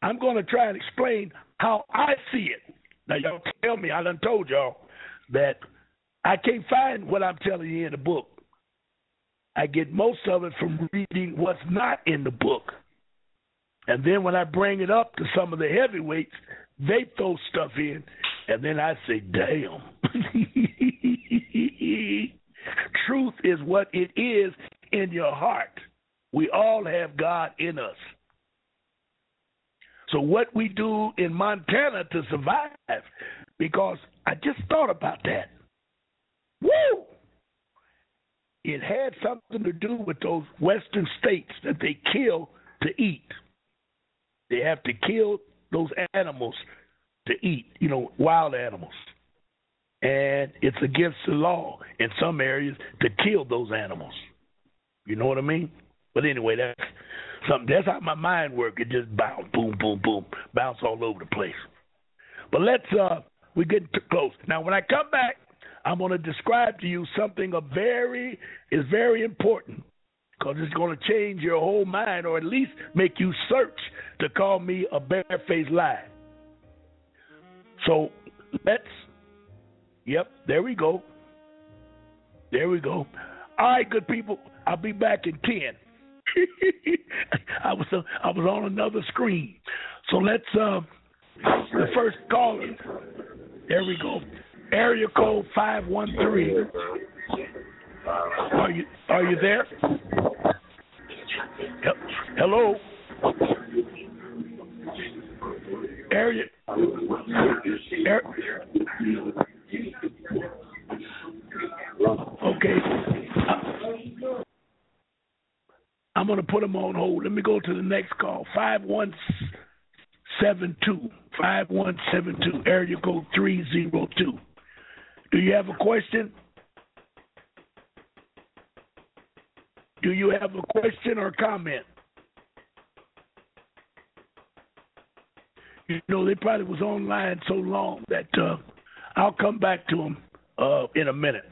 I'm going to try and explain how I see it. Now, y'all tell me, I done told y'all that I can't find what I'm telling you in the book. I get most of it from reading what's not in the book. And then when I bring it up to some of the heavyweights, they throw stuff in, and then I say, damn. Truth is what it is in your heart. We all have God in us. So what we do in Montana to survive, because I just thought about that. Woo! It had something to do with those western states that they kill to eat. They have to kill those animals to eat, wild animals. And it's against the law in some areas to kill those animals. You know what I mean? But anyway, that's something. That's how my mind works. It just bounce, boom, boom, boom, bounce all over the place. But we're getting too close. Now, when I come back, I'm going to describe to you something is very important, because it's going to change your whole mind, or at least make you search to call me a barefaced lie. So there we go. There we go. All right, good people, I'll be back in 10. I was on another screen. So let's the first caller. There we go. Area code 513. Are you there? Hello? Area. Okay. I'm going to put them on hold. Let me go to the next call. 5172, area code 302. Do you have a question? Do you have a question or comment? You know, they probably was online so long that I'll come back to them in a minute.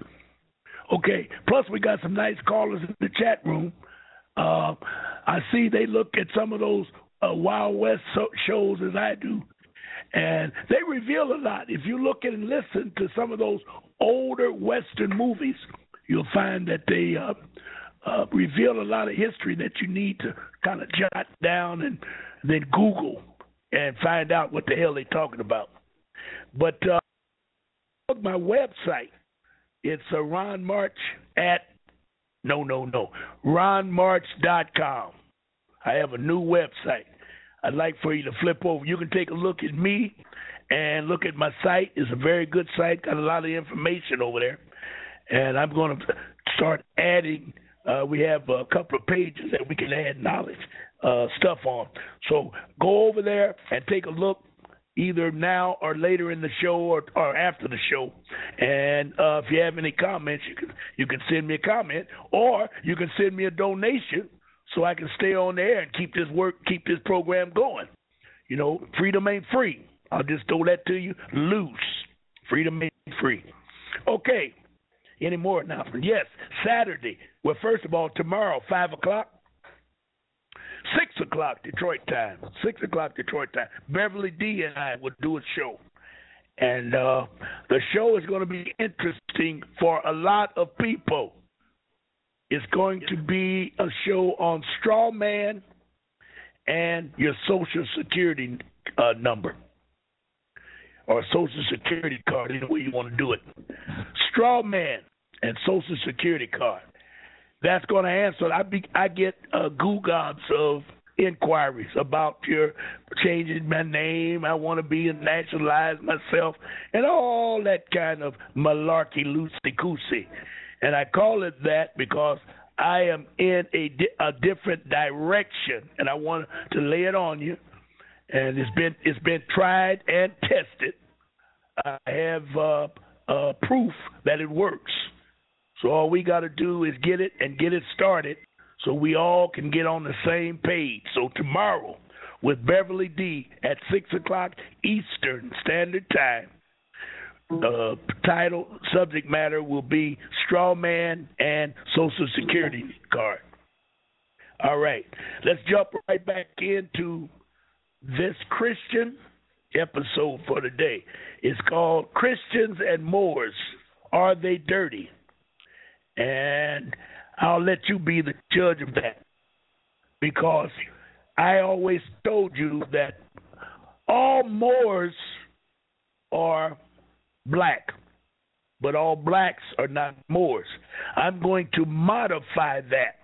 Okay. Plus, we got some nice callers in the chat room. I see they look at some of those Wild West shows as I do, and they reveal a lot. If you look and listen to some of those older Western movies, you'll find that they reveal a lot of history that you need to kind of jot down and then Google and find out what the hell they're talking about. But my website, it's Ron March at ronmarch.com. I have a new website. I'd like for you to flip over. You can take a look at me and look at my site. It's a very good site. Got a lot of information over there. And I'm going to start adding, we have a couple of pages that we can add knowledge stuff on. So go over there and take a look either now or later in the show or after the show. And if you have any comments, you can send me a comment, or you can send me a donation so I can stay on there and keep this program going. You know, freedom ain't free. I'll just throw that to you loose. Freedom ain't free. Okay. Any more announcements? Yes, Saturday. Well, first of all, tomorrow, 5 o'clock. 6 o'clock Detroit time. 6 o'clock Detroit time. Beverly D and I will do a show. And the show is going to be interesting for a lot of people. It's going to be a show on straw man and your Social Security number or Social Security card, any way you want to do it. Straw man and Social Security card. That's going to answer. I get gobs of inquiries about your changing my name. I want to be nationalized myself and all that kind of malarkey, loosey-goosey. And I call it that because I am in a different direction, and I want to lay it on you. And it's been tried and tested. I have proof that it works. So all we got to do is get it started so we all can get on the same page. So tomorrow with Beverly D at 6 o'clock Eastern Standard Time, title, subject matter will be straw man and Social Security card. All right. Let's jump right back into this Christian episode for today. It's called Christians and Moors, Are They Dirty? And I'll let you be the judge of that, because I always told you that all Moors are black, but all blacks are not Moors. I'm going to modify that.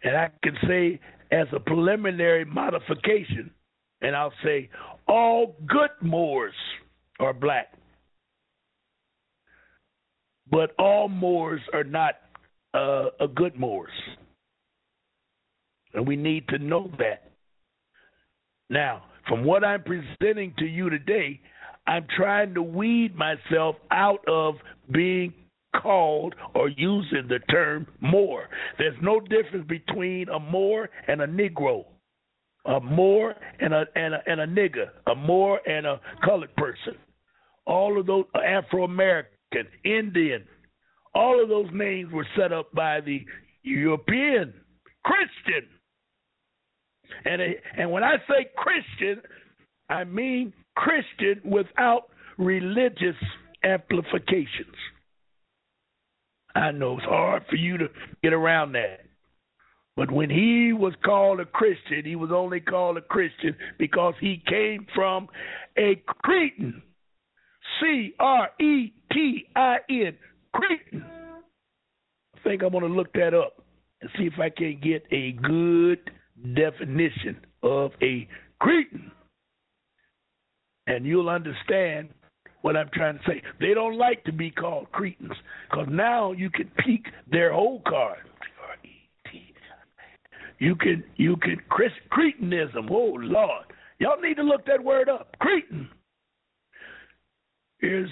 And I can say as a preliminary modification, and I'll say all good Moors are black. But all Moors are not a good Moors. And we need to know that. Now, from what I'm presenting to you today, I'm trying to weed myself out of being called or using the term Moor. There's no difference between a Moor and a Negro, a Moor and a nigger, a Moor and a colored person. All of those Afro-American, Indian, all of those names were set up by the European Christian. And when I say Christian, I mean Christian without religious amplifications. I know it's hard for you to get around that. But when he was called a Christian, he was only called a Christian because he came from a Cretan. Cretin. Cretin. I think I'm going to look that up and see if I can get a good definition of a Cretin. And you'll understand what I'm trying to say. They don't like to be called Cretins because now you can peek their whole card. You can Cretinism. Oh Lord, y'all need to look that word up. Cretin. Here's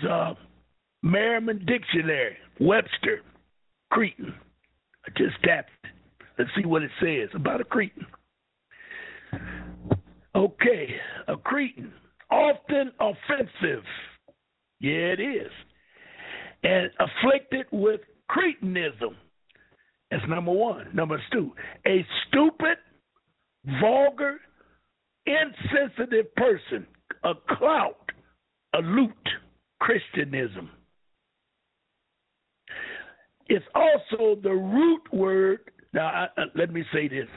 Merriam Dictionary, Webster, Cretin. I just tapped it. Let's see what it says about a Cretin. Okay, a Cretin, often offensive. Yeah, it is. And afflicted with cretinism. That's number one. Number two, a stupid, vulgar, insensitive person, a clout, a loot, Christianism. It's also the root word. Now, let me say this.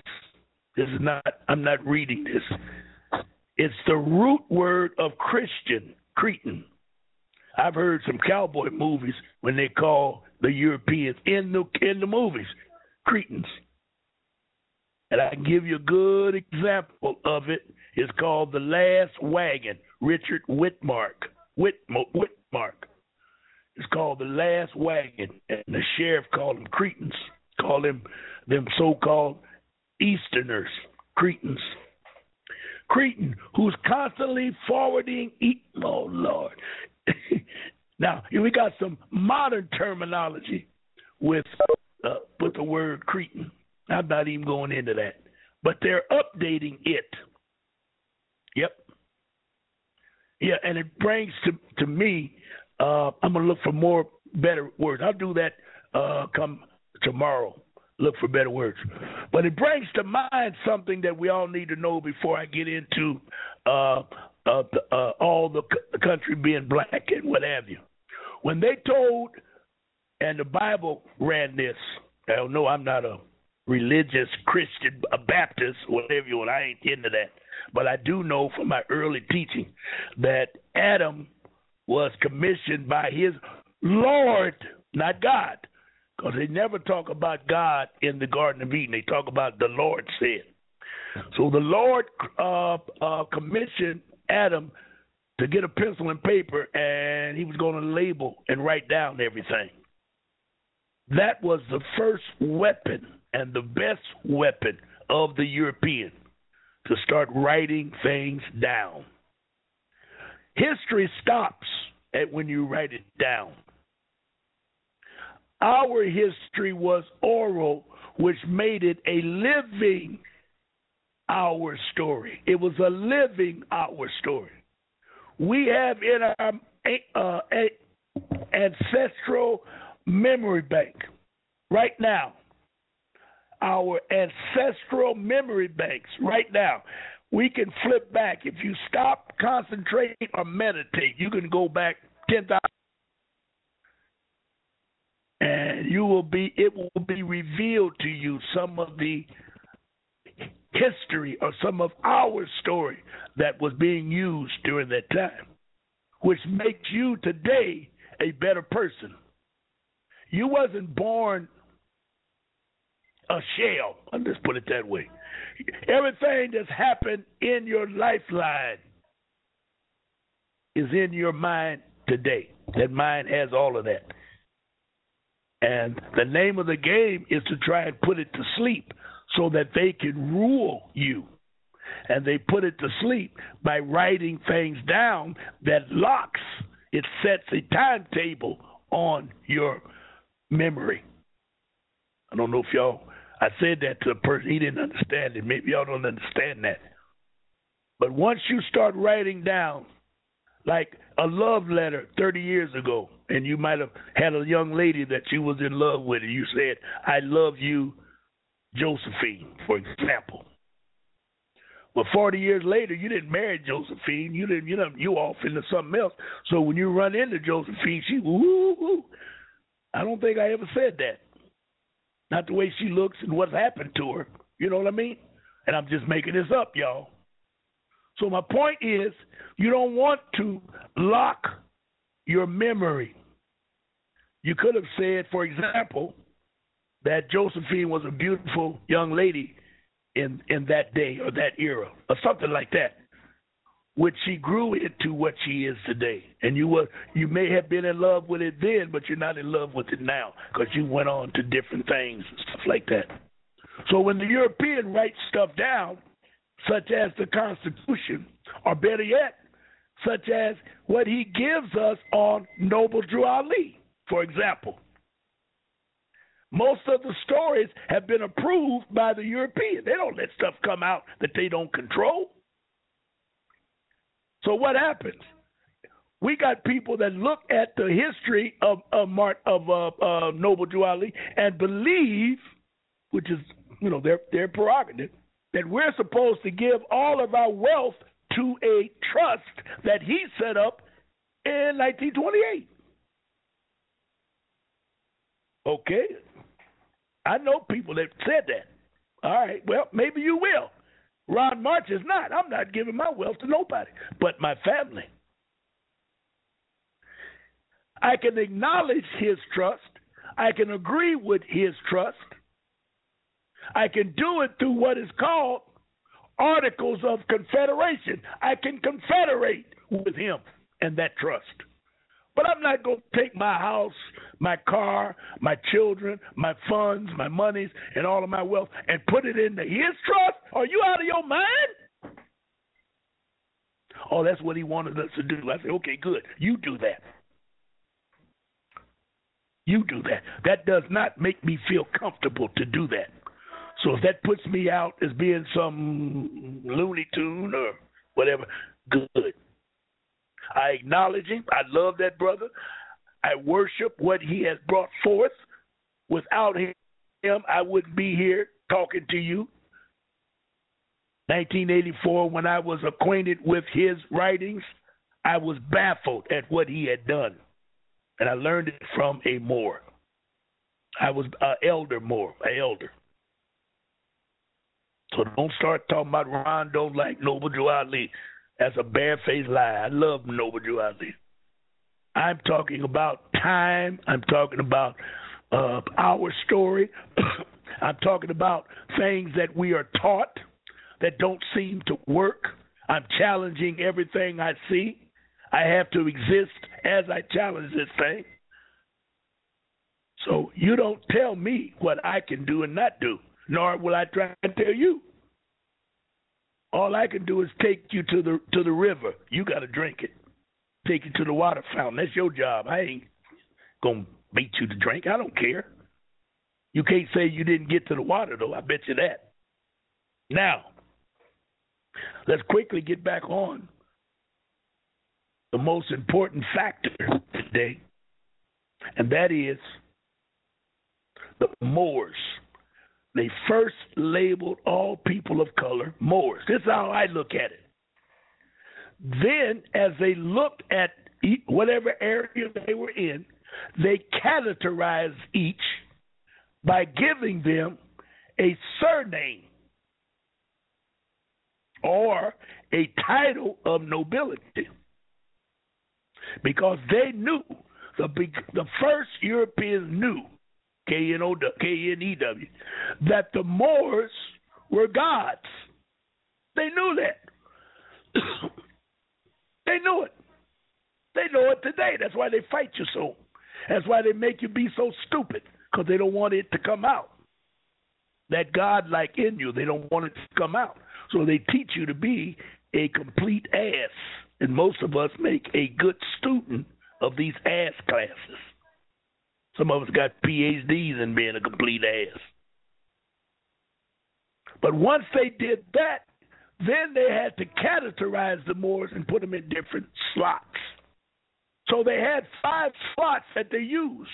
This is not, I'm not reading this. It's the root word of Christian, Cretin. I've heard some cowboy movies when they call the Europeans in the movies Cretins. And I can give you a good example of it. It's called The Last Wagon, Richard Whitmark. It's called The Last Wagon, and the sheriff called them Cretins, called them so-called Easterners, Cretins. Cretin, who's constantly forwarding, oh Lord. Now, we got some modern terminology with the word Cretin. I'm not even going into that. But they're updating it. Yep. Yeah, and it brings to me, I'm going to look for more better words. I'll do that come tomorrow, look for better words. But it brings to mind something that we all need to know before I get into all the country being black and what have you. When they told, and the Bible ran this, I don't know, I'm not a religious Christian, a Baptist, whatever you want, I ain't into that. But I do know from my early teaching that Adam was commissioned by his Lord, not God, because they never talk about God in the Garden of Eden. They talk about the Lord said. So the Lord commissioned Adam to get a pencil and paper, and he was going to label and write down everything. That was the first weapon and the best weapon of the European, to start writing things down. History stops at when you write it down. Our history was oral, which made it a living our story. It was a living our story. We have in our ancestral memory bank right now, our ancestral memory banks right now. We can flip back. If you stop, concentrate, or meditate, you can go back 10,000. And it will be revealed to you some of the history or some of our story that was being used during that time, which makes you today a better person. You wasn't born a shell. I'll just put it that way. Everything that's happened in your lifeline is in your mind today. That mind has all of that. And the name of the game is to try and put it to sleep so that they can rule you. And they put it to sleep by writing things down that locks. It sets a timetable on your memory. I don't know if I said that to a person, he didn't understand it. Maybe y'all don't understand that. But once you start writing down, like a love letter 30 years ago, and you might have had a young lady that you was in love with, and you said, I love you, Josephine, for example. But 40 years later, you didn't marry Josephine. You off into something else. So when you run into Josephine, she, woo. I don't think I ever said that. Not the way she looks and what's happened to her. You know what I mean? And I'm just making this up, y'all. So my point is, you don't want to lock your memory. You could have said, for example, that Josephine was a beautiful young lady in that day or that era or something like that, which she grew into what she is today. And you may have been in love with it then, but you're not in love with it now because you went on to different things and stuff like that. So when the European writes stuff down, such as the Constitution, or better yet, such as what he gives us on Noble Drew Ali, for example, most of the stories have been approved by the European. They don't let stuff come out that they don't control. So what happens? We got people that look at the history of Noble Drew Ali and believe, which is their prerogative, that we're supposed to give all of our wealth to a trust that he set up in 1928. Okay. I know people that said that. All right, well, maybe you will. Ron March is not. I'm not giving my wealth to nobody but my family. I can acknowledge his trust. I can agree with his trust. I can do it through what is called Articles of Confederation. I can confederate with him and that trust. But I'm not going to take my house, my car, my children, my funds, my monies, and all of my wealth and put it into his trust? Are you out of your mind? Oh, that's what he wanted us to do. I said, okay, good. You do that. You do that. That does not make me feel comfortable to do that. So if that puts me out as being some Looney Tune or whatever, good. I acknowledge him. I love that brother. I worship what he has brought forth. Without him, I wouldn't be here talking to you. 1984, when I was acquainted with his writings, I was baffled at what he had done. And I learned it from a Moor. I was an elder Moor, an elder. So don't start talking about Ron don't like Noble Drew Ali. That's a barefaced lie. I love Noble Drew Ali. I'm talking about time. I'm talking about our story. I'm talking about things that we are taught that don't seem to work. I'm challenging everything I see. I have to exist as I challenge this thing. So you don't tell me what I can do and not do, nor will I try to tell you. All I can do is take you to the river. You got to drink it. Take you to the water fountain. That's your job. I ain't going to beat you to drink. I don't care. You can't say you didn't get to the water, though. I bet you that. Now, let's quickly get back on the most important factor today, and that is the Moors. They first labeled all people of color Moors. This is how I look at it. Then, as they looked at whatever area they were in, they categorized each by giving them a surname or a title of nobility. Because they knew, the first Europeans knew, K-N-E-W, that the Moors were gods. They knew that. They knew it. They know it today. That's why they fight you so. That's why they make you be so stupid, because they don't want it to come out. That God-like in you, they don't want it to come out. So they teach you to be a complete ass. And most of us make a good student of these ass classes. Some of us got PhDs in being a complete ass. But once they did that, then they had to categorize the Moors and put them in different slots. So they had 5 slots that they used.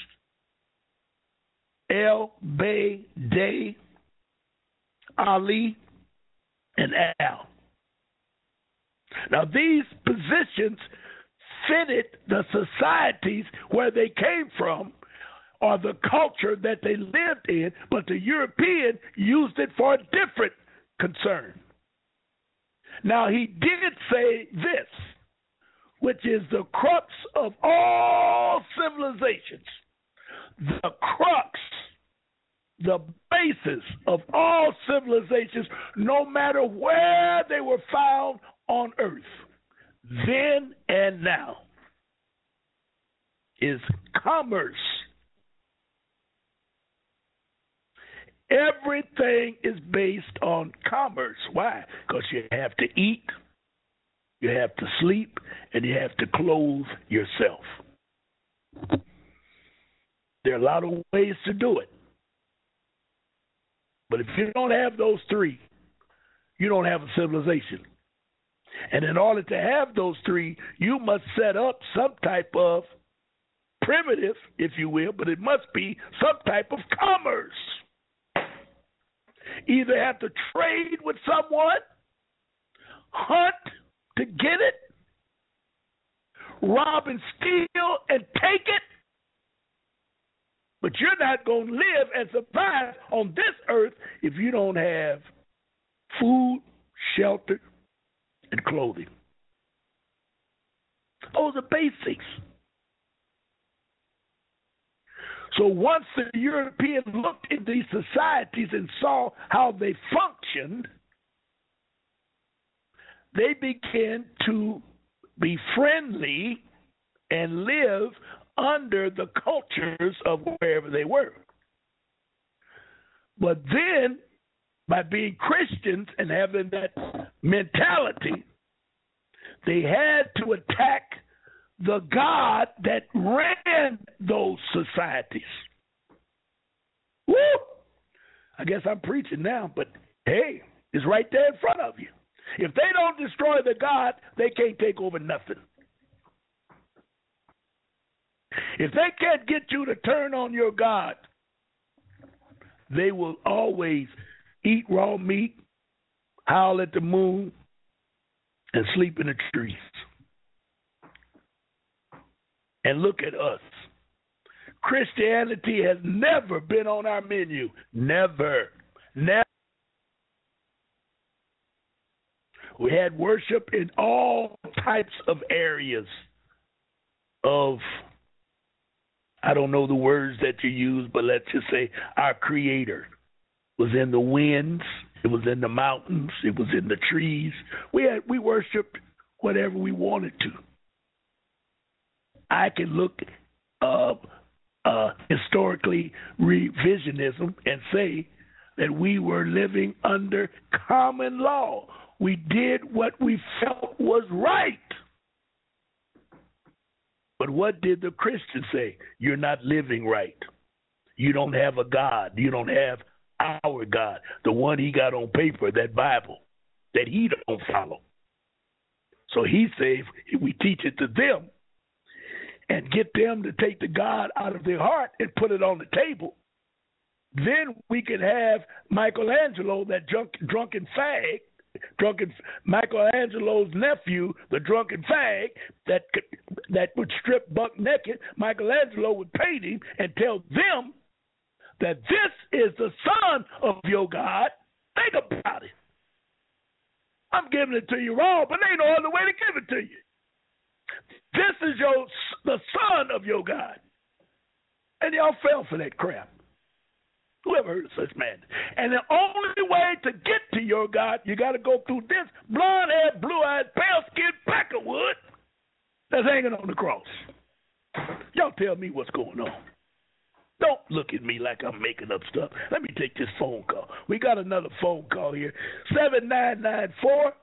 El, Bey, Day, Ali, and Al. Now these positions fitted the societies where they came from or the culture that they lived in, but the European used it for a different concern. Now he did say this, which is the crux of all civilizations. The crux the basis of all civilizations, no matter where they were found on earth, then and now, is commerce. Everything is based on commerce. Why? Because you have to eat, you have to sleep, and you have to clothe yourself. There are a lot of ways to do it. But if you don't have those three, you don't have a civilization. And in order to have those three, you must set up some type of primitive, if you will, but it must be some type of commerce. Either have to trade with someone, hunt to get it, rob and steal and take it. But you're not going to live and survive on this earth if you don't have food, shelter, and clothing. Those are basics. So once the Europeans looked at these societies and saw how they functioned, they began to be friendly and live under the cultures of wherever they were. But then, by being Christians and having that mentality, they had to attack the God that ran those societies. Woo! I guess I'm preaching now, but hey, it's right there in front of you. If they don't destroy the God, they can't take over nothing. If they can't get you to turn on your God, they will always eat raw meat, howl at the moon, and sleep in the trees. And look at us. Christianity has never been on our menu. Never. Never. We had worship in all types of areas of, I don't know the words that you use, but let's just say our Creator was in the winds, it was in the mountains, it was in the trees. We worshiped whatever we wanted to. I can look historically revisionism and say that we were living under common law. We did what we felt was right. But what did the Christian say? You're not living right. You don't have a God. You don't have our God, the one he got on paper, that Bible, that he don't follow. So he says we teach it to them and get them to take the God out of their heart and put it on the table. Then we can have Michelangelo, that drunken fag, Michelangelo's nephew, the drunken fag, that would strip buck naked. Michelangelo would paint him and tell them that this is the son of your God. Think about it. I'm giving it to you raw, but there ain't no other way to give it to you. This is the son of your God. And y'all fell for that crap. Whoever heard of such man? And the only way to get to your God, you got to go through this blonde-haired, blue-eyed, pale-skinned pack of wood that's hanging on the cross. Y'all tell me what's going on. Don't look at me like I'm making up stuff. Let me take this phone call. We got another phone call here. 7994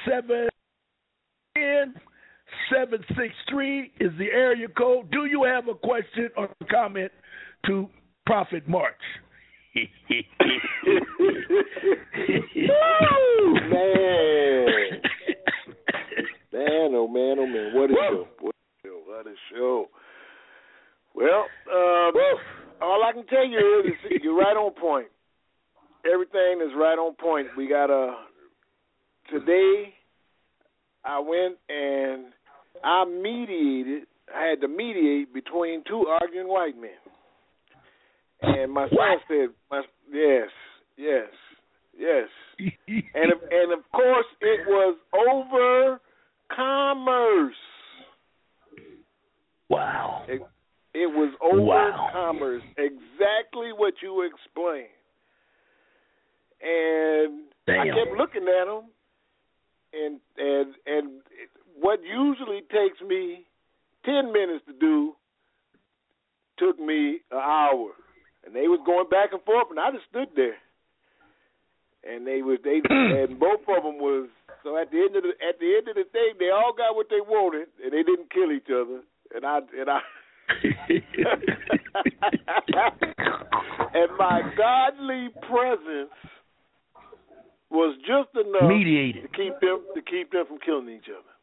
763 is the area code. Do you have a question or comment to Prophet March? Man, oh man, oh man. What a show. What a show. Well, all I can tell you is you're right on point. Everything is right on point. We got today I went and I had to mediate between two arguing white men. And my son said, yes. And of course it was over commerce. Wow. It It was over Wow. commerce, exactly what you explained. And Damn. I kept looking at them, and what usually takes me 10 minutes to do took me an hour. And they was going back and forth, and I just stood there. And they and both of them was, so at the end of the thing, they all got what they wanted, and they didn't kill each other. And I and my godly presence was just enough mediated to keep them from killing each other.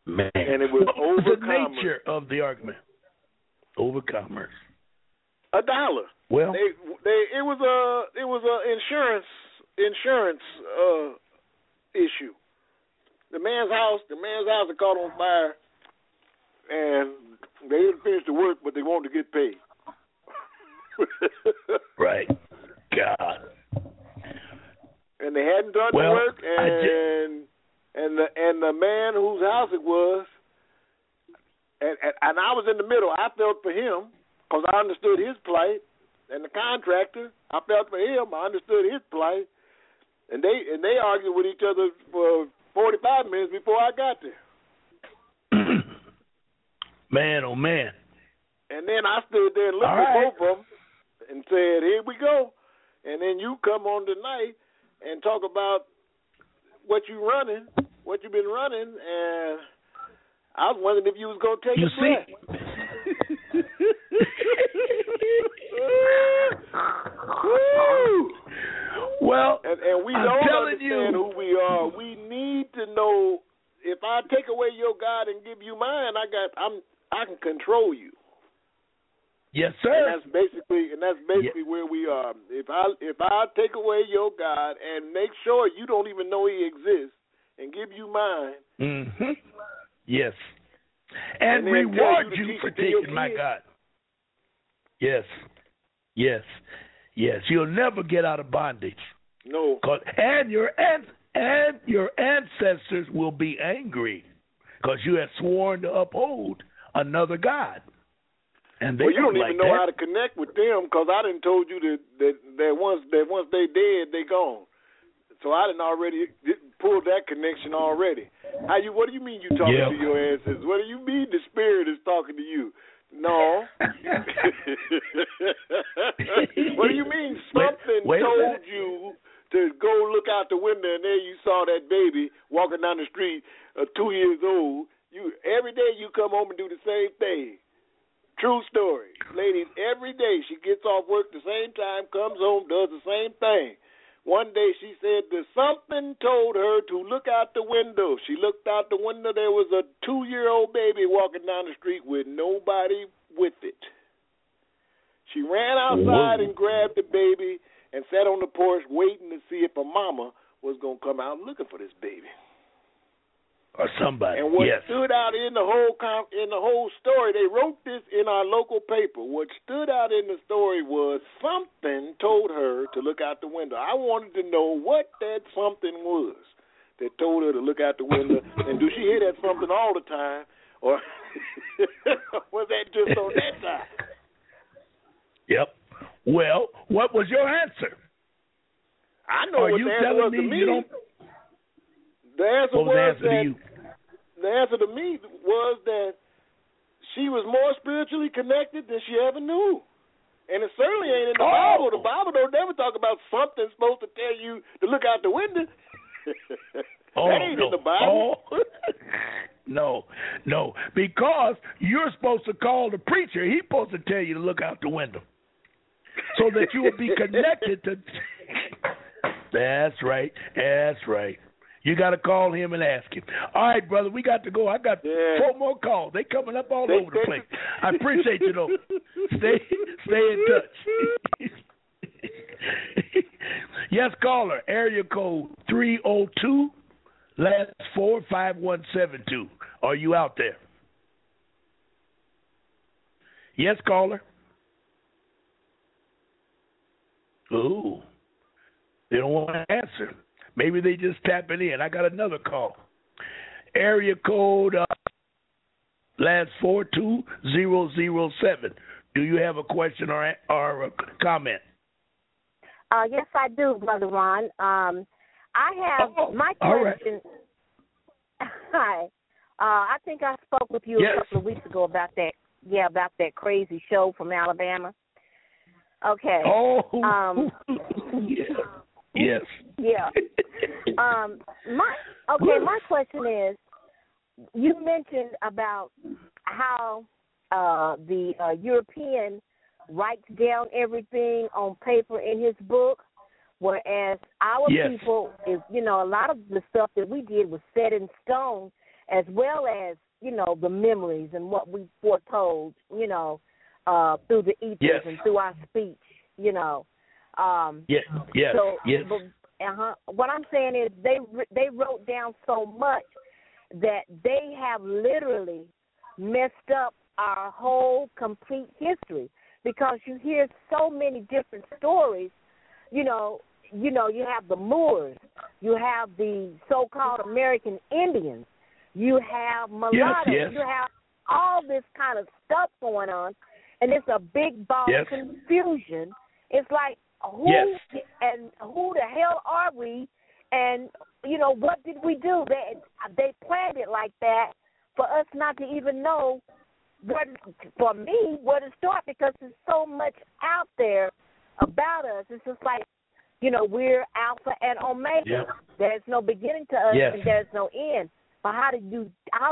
Man. And it was what was the over nature of the argument? Over commerce. $1. Well, it was a insurance issue. The man's house had caught on fire, and they didn't finish the work, but they wanted to get paid. Right. God. And they hadn't done the work, and the man whose house it was, and I was in the middle. I felt for him because I understood his plight, and the contractor, I felt for him. I understood his plight, and they argued with each other for 45 minutes before I got there. Man, oh man. And then I stood there and looked at both of them and said, "Here we go." And then you come on tonight and talk about what you've been running, and I was wondering if you was going to take a breath. Well, and we don't understand who we are. We need to know, if I take away your God and give you mine, I can control you. Yes, sir. And that's basically where we are. If I take away your God and make sure you don't even know he exists and give you mine. Mm-hmm. Yes. And reward you for taking my God. Yes. Yes. Yes. You'll never get out of bondage. No. And your ancestors will be angry because you have sworn to uphold another God. And they you don't even know how to connect with them, because I done told you that once they dead, they gone. So I done already pulled that connection already. What do you mean you talking to your ancestors? What do you mean the spirit is talking to you? No. What do you mean something told you to go look out the window and there you saw that baby walking down the street, 2 years old? Every day you come home and do the same thing. True story. Ladies, every day she gets off work the same time, comes home, does the same thing. One day she said that something told her to look out the window. She looked out the window. There was a 2-year-old baby walking down the street with nobody with it. She ran outside and grabbed the baby and sat on the porch waiting to see if her mama was going to come out looking for this baby. Or somebody. And what stood out in the whole story, they wrote this in our local paper. What stood out in the story was something told her to look out the window. I wanted to know what that something was that told her to look out the window. And do she hear that something all the time, or was that just on that time? Yep. Well, what was your answer? I know what the answer was to me. The answer to me was that she was more spiritually connected than she ever knew. And it certainly ain't in the Bible. The Bible don't never talk about something supposed to tell you to look out the window. That ain't in the Bible. No. Because you're supposed to call the preacher. He's supposed to tell you to look out the window so that you will be connected to... That's right. You got to call him and ask him. All right, brother, we got to go. I got 4 more calls. They coming up all over the place. I appreciate you, though. Stay in touch. Yes, caller, area code 302, last 4, 5172. Are you out there? Yes, caller. Ooh, they don't want to answer. Maybe they just tapping in. I got another call. Area code last 42007. Do you have a question or a comment? Yes, I do, Brother Ron. I have my question. Right. Hi. I think I spoke with you a couple of weeks ago about that. Yeah, about that crazy show from Alabama. Okay. Oh. Yes. Yeah. My question is, you mentioned about how the European writes down everything on paper in his book, whereas our people is, a lot of the stuff that we did was set in stone, as well as, the memories and what we foretold, through the ethos and through our speech, So, what I'm saying is they wrote down so much that they have literally messed up our whole complete history, because you hear so many different stories. You have the Moors, you have the so-called American Indians, you have mulattoes, you have all this kind of stuff going on, and it's a big ball of confusion. It's like, who the hell are we? And, what did we do? They planned it like that for us not to even know where to start, because there's so much out there about us. It's just like, we're Alpha and Omega. Yeah. There's no beginning to us, and there's no end. But how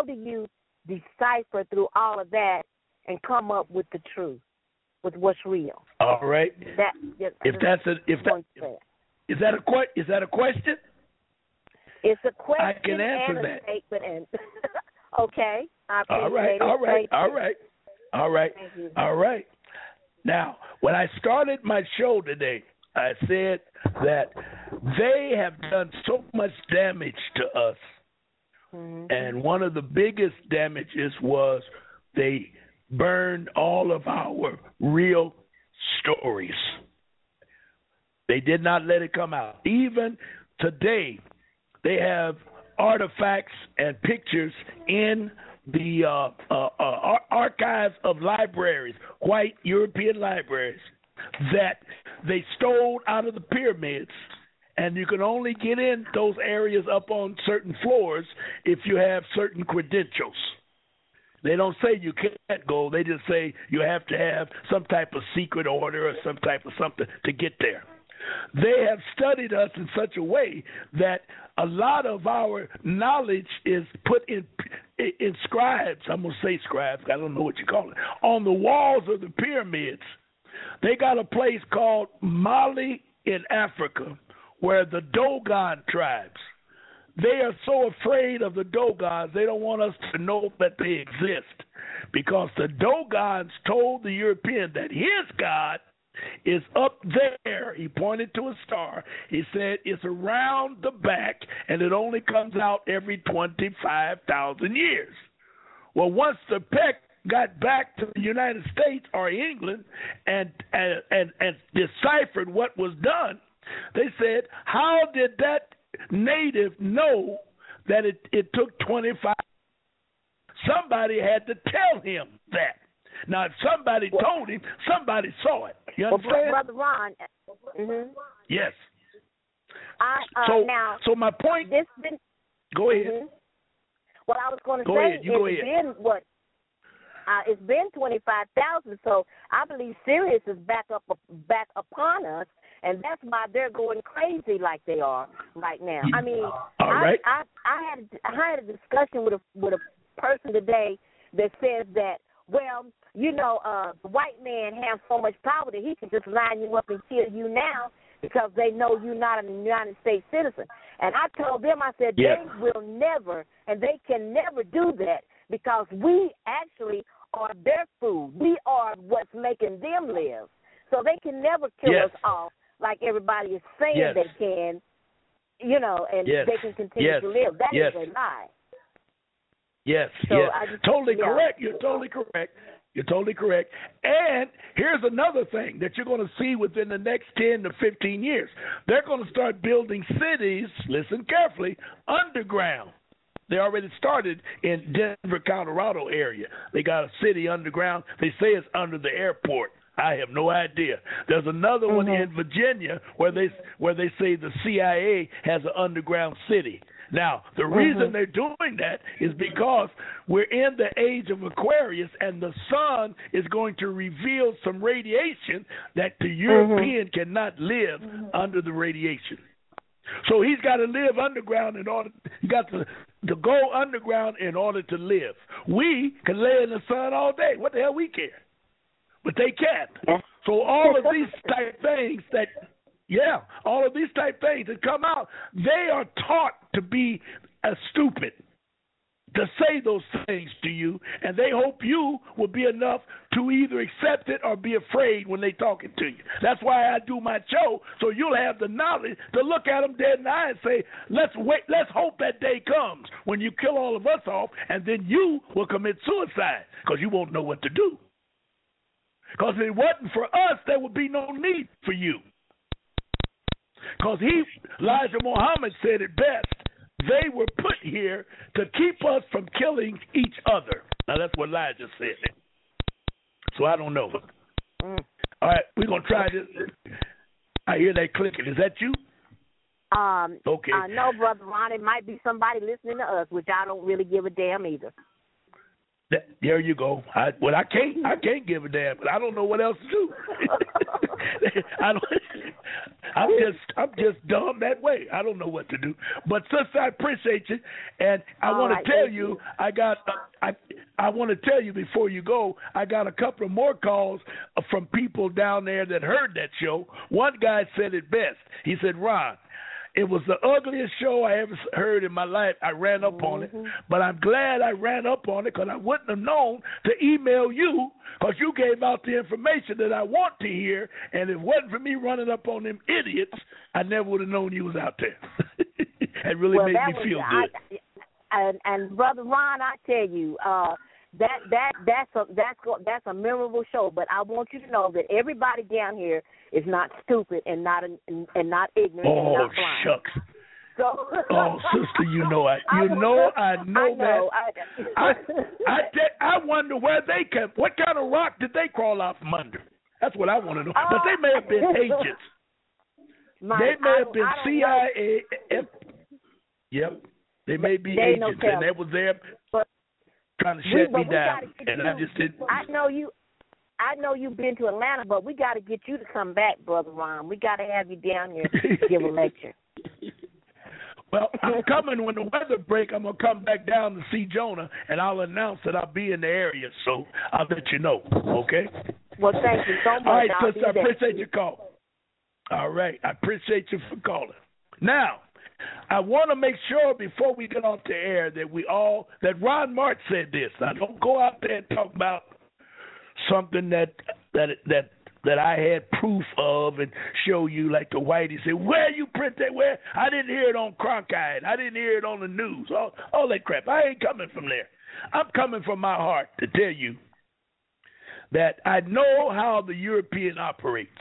do you decipher through all of that and come up with the truth, with what's real? All right. Is that a question? It's a question. I can answer and that. A statement and okay. I appreciate All right. Now, when I started my show today, I said that they have done so much damage to us. Mm-hmm. And one of the biggest damages was they burned all of our real stories. They did not let it come out. Even today, they have artifacts and pictures in the archives of libraries, white European libraries, that they stole out of the pyramids, and you can only get in those areas up on certain floors if you have certain credentials. They don't say you can't go. They just say you have to have some type of secret order or some type of something to get there. They have studied us in such a way that a lot of our knowledge is put in scribes. I'm going to say scribes. I don't know what you call it. On the walls of the pyramids. They got a place called Mali in Africa, where the Dogon tribes, they are so afraid of the Dogons, they don't want us to know that they exist, because the Dogons told the European that his God is up there. He pointed to a star. He said it's around the back, and it only comes out every 25,000 years. Well, once the Peck got back to the United States or England and deciphered what was done, they said, how did that native know that it took 25? Somebody had to tell him that. Now, if somebody told him, somebody saw it. You understand? Brother Ron. Mm-hmm. Yes. Now, so my point. Go ahead. Mm-hmm. What I was going to say is it's been 25,000. So I believe Sirius is back upon us, and that's why they're going crazy like they are right now. I mean, I had a discussion with a person today that says that, well, the white man has so much power that he can just line you up and kill you now because they know you're not a United States citizen. And I told them, I said, they will never, and they can never do that, because we actually are their food. We are what's making them live. So they can never kill us off like everybody is saying they can, and they can continue to live. That is a lie. Yes, totally correct. You're totally correct. You're totally correct. And here's another thing that you're going to see within the next 10 to 15 years. They're going to start building cities, listen carefully, underground. They already started in Denver, Colorado area. They got a city underground. They say it's under the airport. I have no idea. There's another one in Virginia where they say the CIA has an underground city. Now, the reason they're doing that is because we're in the age of Aquarius, and the sun is going to reveal some radiation that the European cannot live under the radiation. So he's got to live underground in order. He got to go underground in order to live. We can lay in the sun all day. What the hell we care? But they can't. So all of these type things all of these type things that come out, they are taught to be stupid, to say those things to you, and they hope you will be enough to either accept it or be afraid when they talking to you. That's why I do my show, so you'll have the knowledge to look at them dead in the eye and say, let's hope that day comes when you kill all of us off, and then you will commit suicide because you won't know what to do. Because if it wasn't for us, there would be no need for you. Because Elijah Muhammad said it best. They were put here to keep us from killing each other. Now, that's what Elijah said. So I don't know. All right, we're going to try this. I hear that clicking. Is that you? Okay. No, Brother Ron, it might be somebody listening to us, which I don't really give a damn either. There you go. I can't give a damn, but I don't know what else to do. I'm just dumb that way. I don't know what to do. But sister, I appreciate you, and I want to tell you, I want to tell you before you go, I got a couple of more calls from people down there that heard that show. One guy said it best. He said, Ron, it was the ugliest show I ever heard in my life. I ran up on it, but I'm glad I ran up on it because I wouldn't have known to email you because you gave out the information that I want to hear, and if it wasn't for me running up on them idiots, I never would have known you was out there. It really made me feel good. And Brother Ron, I tell you, that's a memorable show. But I want you to know that everybody down here is not stupid and not ignorant and not blind. Oh shucks. So, sister, I know that. I wonder where they came. What kind of rock did they crawl out from under? That's what I want to know. But they may have been agents. They may have been CIA. Yep. They may be agents, and they was there trying to shut me down, and I just didn't. I know you've been to Atlanta, but we got to get you to come back, Brother Ron. We got to have you down here to give a lecture. Well, I'm coming when the weather break. I'm going to come back down to see Jonah, and I'll announce that I'll be in the area, so I'll let you know, okay? Well, thank you so much. All right, sister, I appreciate your call. All right, I appreciate you for calling. Now, I want to make sure before we get off the air that Ron March said this. Now, don't go out there and talk about something that I had proof of and show you like the whitey said, where you print that? Where? I didn't hear it on Cronkite. I didn't hear it on the news. All that crap. I ain't coming from there. I'm coming from my heart to tell you that I know how the European operates,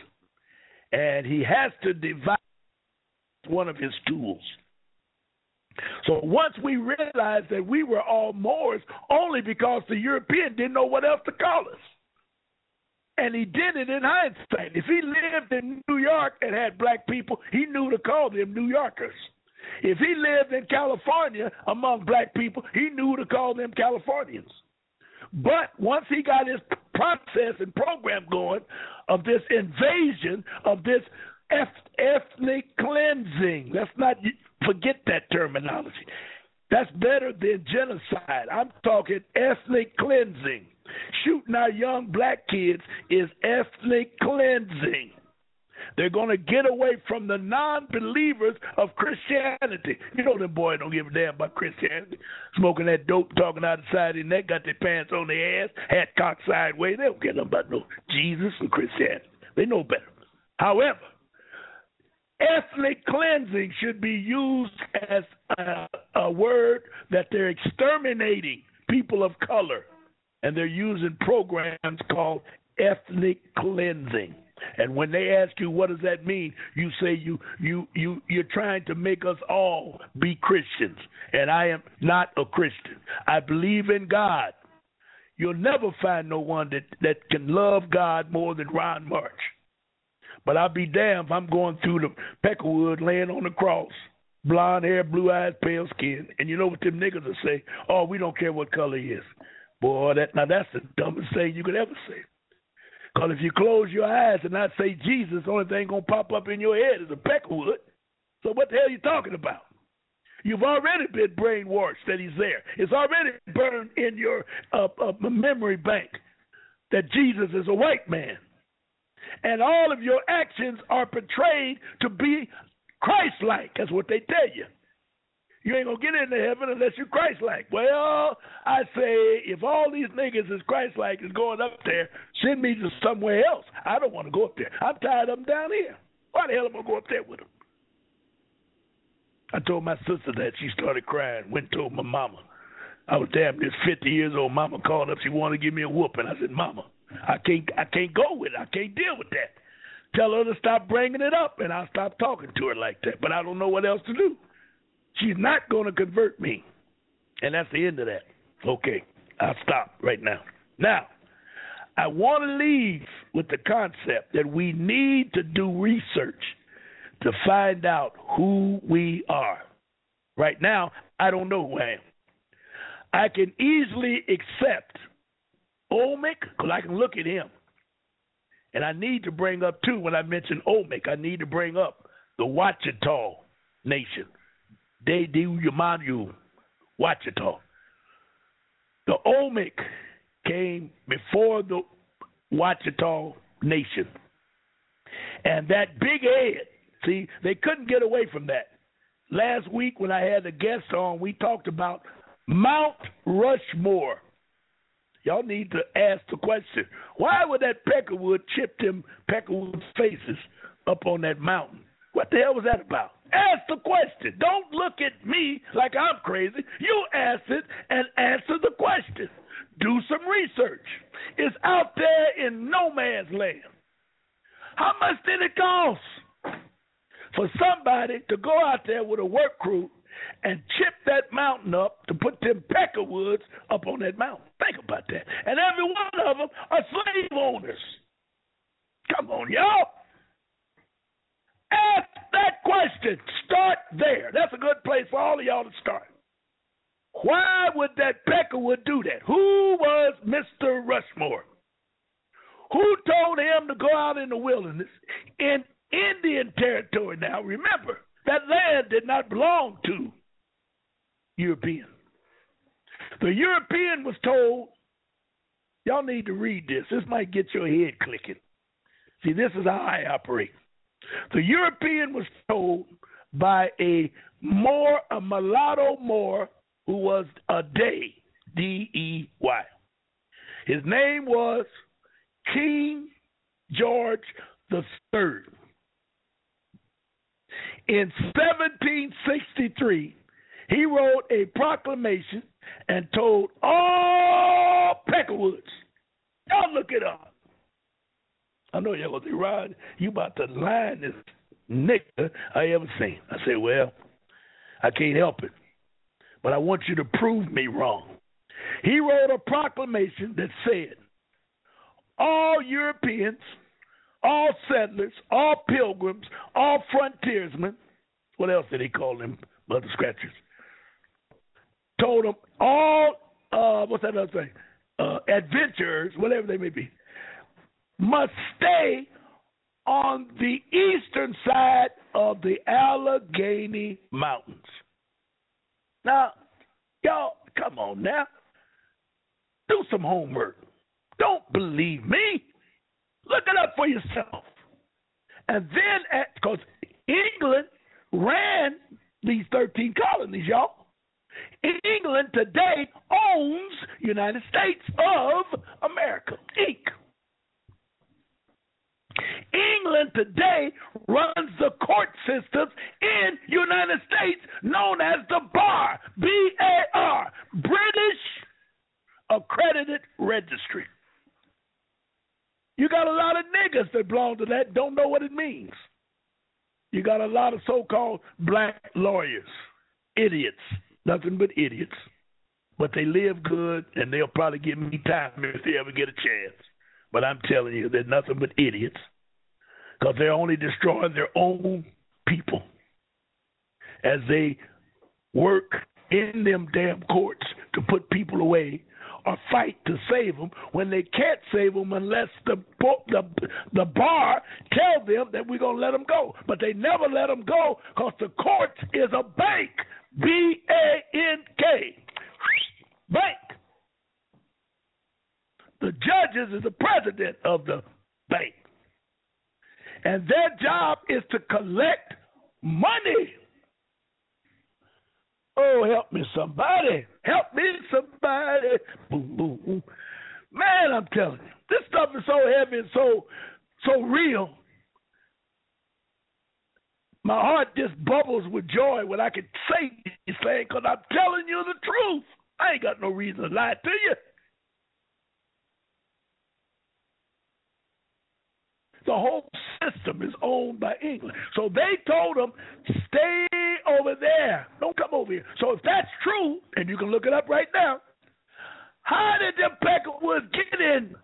and he has to divide one of his tools. So once we realized that we were all Moors only because the European didn't know what else to call us. And he did it in hindsight. If he lived in New York and had black people, he knew to call them New Yorkers. If he lived in California among black people, he knew to call them Californians. But once he got his process and program going of this invasion, of this ethnic cleansing, let's not forget that terminology. That's better than genocide. I'm talking ethnic cleansing. Shooting our young black kids is ethnic cleansing. They're going to get away from the non-believers of Christianity. You know them boys don't give a damn about Christianity. Smoking that dope, talking out the side of their neck, got their pants on their ass, hat cocked sideways. They don't care nothing about no Jesus and Christianity. They know better. However, ethnic cleansing should be used as a word that they're exterminating people of color. And they're using programs called ethnic cleansing. And when they ask you what does that mean, you say you're trying to make us all be Christians. And I am not a Christian. I believe in God. You'll never find no one that can love God more than Ron March. But I'll be damned if I'm going through the Peckerwood laying on the cross, blonde hair, blue eyes, pale skin. And you know what them niggas will say? Oh, we don't care what color he is. Boy, that's the dumbest thing you could ever say. Because if you close your eyes and not say Jesus, the only thing going to pop up in your head is a Peckerwood. So what the hell are you talking about? You've already been brainwashed that he's there. It's already burned in your memory bank that Jesus is a white man. And all of your actions are portrayed to be Christ-like. That's what they tell you. You ain't going to get into heaven unless you're Christ-like. Well, I say if all these niggas is Christ-like is going up there, send me to somewhere else. I don't want to go up there. I'm tired of them down here. Why the hell am I going to go up there with them? I told my sister that. She started crying. Went and told my mama. I was damn near 50 years old. Mama called up. She wanted to give me a whooping. I said, Mama, I can't go with it. I can't deal with that. Tell her to stop bringing it up, and I'll stop talking to her like that. But I don't know what else to do. She's not going to convert me. And that's the end of that. Okay, I'll stop right now. Now, I want to leave with the concept that we need to do research to find out who we are. Right now, I don't know who I am. I can easily accept Olmec because I can look at him. And I need to bring up, too, when I mention Olmec, I need to bring up the Ouachita Nation. De Yumanu Ouachita. The Olmec came before the Ouachita Nation. And that big head, see, they couldn't get away from that. Last week when I had a guest on, we talked about Mount Rushmore. Y'all need to ask the question, why would that Peckerwood chip them Peckerwood faces up on that mountain? What the hell was that about? Ask the question. Don't look at me like I'm crazy. You ask it and answer the question. Do some research. It's out there in no man's land. How much did it cost for somebody to go out there with a work crew and chip that mountain up to put them Peckerwoods up on that mountain? Think about that. And every one of them are slave owners. Come on, y'all. Ask that question. Start there. That's a good place for all of y'all to start. Why would that Peckerwood do that? Who was Mr. Rushmore? Who told him to go out in the wilderness in Indian territory? Now, remember, that land did not belong to Europeans. The European was told, y'all need to read this. This might get your head clicking. See, this is how I operate. The European was told by a mulatto Moor who was a Dey, D-E-Y. His name was King George III. In 1763, he wrote a proclamation and told all Peckerwoods, y'all look it up. I know y'all going to say, Rod, you about to line this nigga I ever seen. I say, well, I can't help it, but I want you to prove me wrong. He wrote a proclamation that said, all Europeans, all settlers, all pilgrims, all frontiersmen, what else did he call them, mother scratchers? Told them all, what's that other thing? Adventurers, whatever they may be, must stay on the eastern side of the Allegheny Mountains. Now, y'all, come on now. Do some homework. Don't believe me. Look it up for yourself. And then, because England ran these 13 colonies, y'all. England today owns United States of America, Inc. England today runs the court systems in United States known as the BAR, B-A-R, British Accredited Registry. You got a lot of niggas that belong to that, don't know what it means. You got a lot of so-called black lawyers, idiots, nothing but idiots. But they live good, and they'll probably give me time if they ever get a chance. But I'm telling you, they're nothing but idiots because they're only destroying their own people as they work in them damn courts to put people away or fight to save them when they can't save them unless the bar tells them that we're going to let them go. But they never let them go because the court is a bank, B-A-N-K, bank. The judges is the president of the bank. And their job is to collect money. Oh, help me somebody. Help me somebody. Boom, boom, boom. Man, I'm telling you, this stuff is so heavy and so real. My heart just bubbles with joy when I can say these things because I'm telling you the truth. I ain't got no reason to lie to you. The whole system is owned by England. So they told them, stay over there. Don't come over here. So if that's true, and you can look it up right now, how did the Peckerwoods get in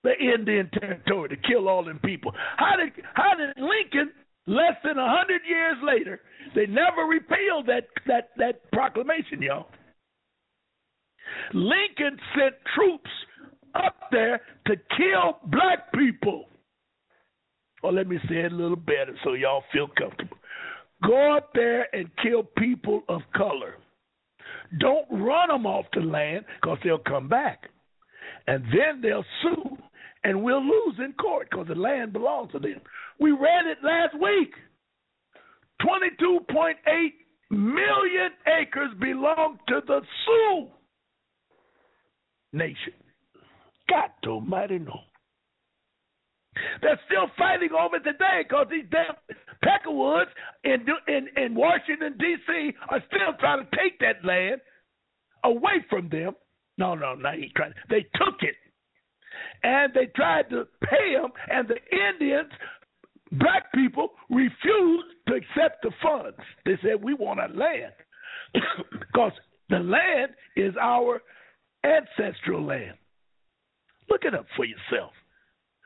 the Indian territory to kill all them people? How did Lincoln, less than 100 years later, they never repealed that proclamation, y'all. Lincoln sent troops up there to kill black people. Or let me say it a little better so y'all feel comfortable. Go up there and kill people of color. Don't run them off the land because they'll come back. And then they'll sue, and we'll lose in court because the land belongs to them. We read it last week. 22.8 million acres belong to the Sioux Nation. God almighty no. They're still fighting over it today because these damn Peckerwoods in Washington, D.C. are still trying to take that land away from them. No, he ain't trying. They took it. And they tried to pay them, and the Indians, black people, refused to accept the funds. They said, we want our land because the land is our ancestral land. Look it up for yourself.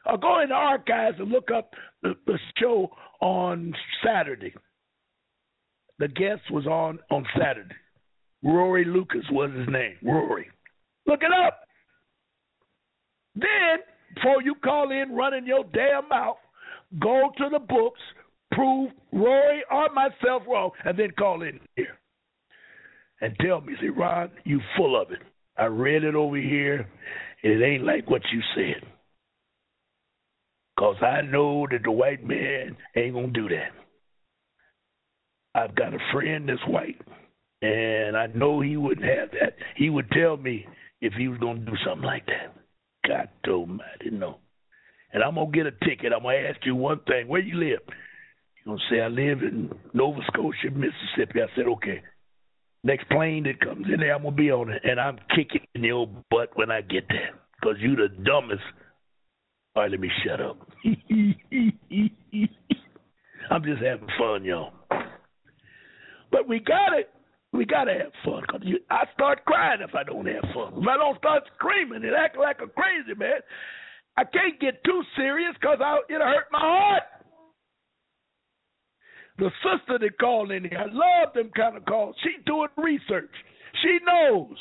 Or go in the archives and look up the show on Saturday. The guest was on Saturday. Rory Lucas was his name. Rory. Look it up. Then, before you call in running your damn mouth, go to the books, prove Rory or myself wrong, and then call in here. And tell me, say, Ron, you full of it. I read it over here. It ain't like what you said. Because I know that the white man ain't going to do that. I've got a friend that's white, and I know he wouldn't have that. He would tell me if he was going to do something like that. God almighty, no. And I'm going to get a ticket. I'm going to ask you one thing. Where you live? You're going to say, I live in Nova Scotia, Mississippi. I said, okay. Next plane that comes in there, I'm going to be on it. And I'm kicking your butt when I get there because you the dumbest. All right, let me shut up. I'm just having fun, y'all. But we gotta have fun. Cause I start crying if I don't have fun. If I don't start screaming and acting like a crazy man, I can't get too serious because it'll hurt my heart. The sister that called in here, I love them kind of calls. She's doing research. She knows.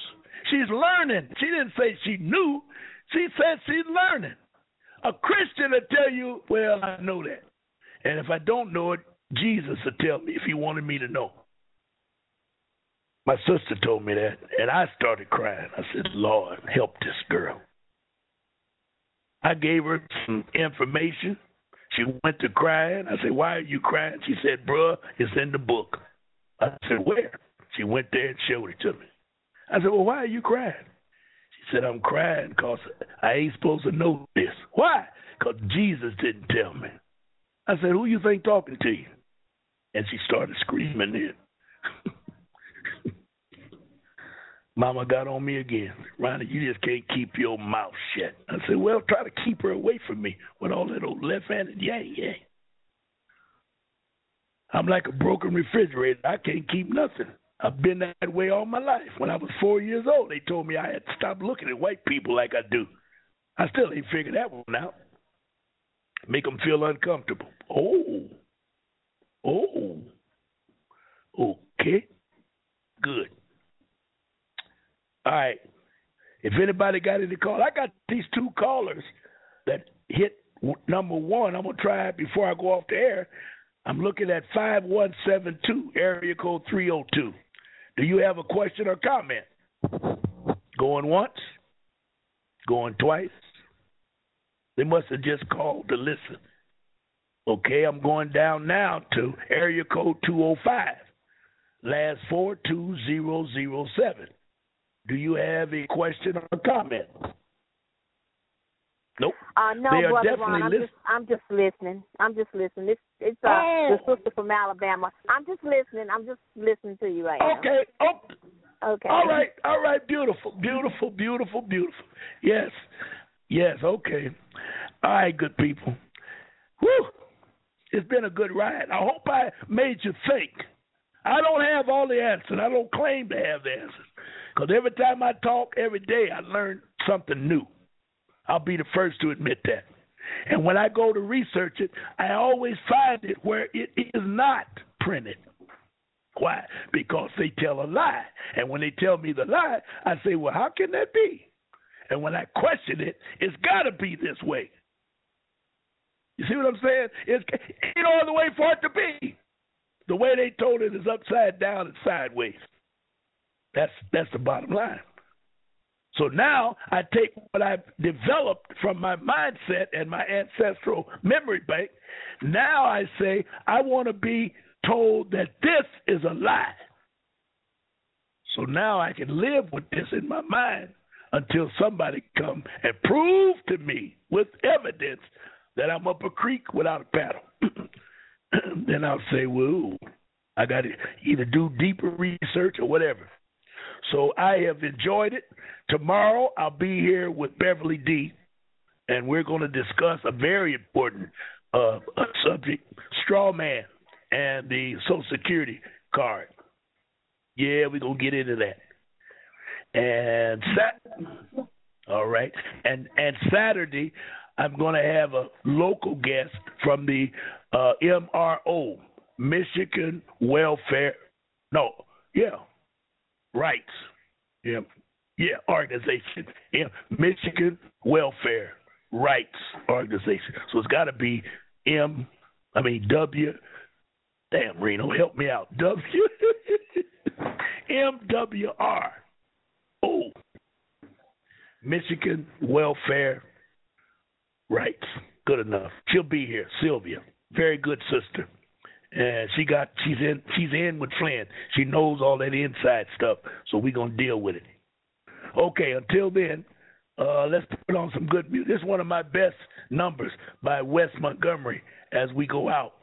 She's learning. She didn't say she knew. She said she's learning. A Christian will tell you, well, I know that. And if I don't know it, Jesus will tell me if he wanted me to know. My sister told me that, and I started crying. I said, Lord, help this girl. I gave her some information. She went to crying. I said, why are you crying? She said, bruh, it's in the book. I said, where? She went there and showed it to me. I said, well, why are you crying? She said, I'm crying because I ain't supposed to know this. Why? Because Jesus didn't tell me. I said, who you think talking to you? And she started screaming then. Mama got on me again. Ronnie, you just can't keep your mouth shut. I said, well, try to keep her away from me with all that old left-handed yang. I'm like a broken refrigerator. I can't keep nothing. I've been that way all my life. When I was 4 years old, they told me I had to stop looking at white people like I do. I still ain't figured that one out. Make them feel uncomfortable. Okay. Good. All right. If anybody got any call, I got these two callers that hit number one. I'm going to try it before I go off the air. I'm looking at 5172, area code 302. Do you have a question or comment? Going once? Going twice? They must have just called to listen. Okay, I'm going down now to area code 205, last 42007. Do you have a question or comment? Nope. No, Brother Ron, I'm just listening. It's the sister from Alabama. I'm just listening to you right now. Okay. Okay. All right. Beautiful. Yes. Okay. All right, good people. Whew. It's been a good ride. I hope I made you think. I don't have all the answers. I don't claim to have the answers. Because every time I talk, every day, I learn something new. I'll be the first to admit that. And when I go to research it, I always find it where it is not printed. Why? Because they tell a lie. And when they tell me the lie, I say, well, how can that be? And when I question it, it's got to be this way. You see what I'm saying? It's no other way for it to be. The way they told it is upside down and sideways. That's the bottom line. So now I take what I've developed from my mindset and my ancestral memory bank. Now I say I want to be told that this is a lie. So now I can live with this in my mind until somebody come and prove to me with evidence that I'm up a creek without a paddle. Then I'll say, well, I got to either do deeper research or whatever. So I have enjoyed it. Tomorrow I'll be here with Beverly D., and we're going to discuss a very important subject, straw man and the Social Security card. Yeah, we're going to get into that. And all right. And Saturday I'm going to have a local guest from the MRO, Michigan Welfare. Rights. Organization. Michigan Welfare Rights Organization. So it's got to be W. Damn, Reno, help me out. MWR. Michigan Welfare Rights. Good enough. She'll be here. Sylvia. Very good sister. And she's in with Flynn. She knows all that inside stuff, so we're going to deal with it. Okay, until then, let's put on some good music. This is one of my best numbers by Wes Montgomery as we go out.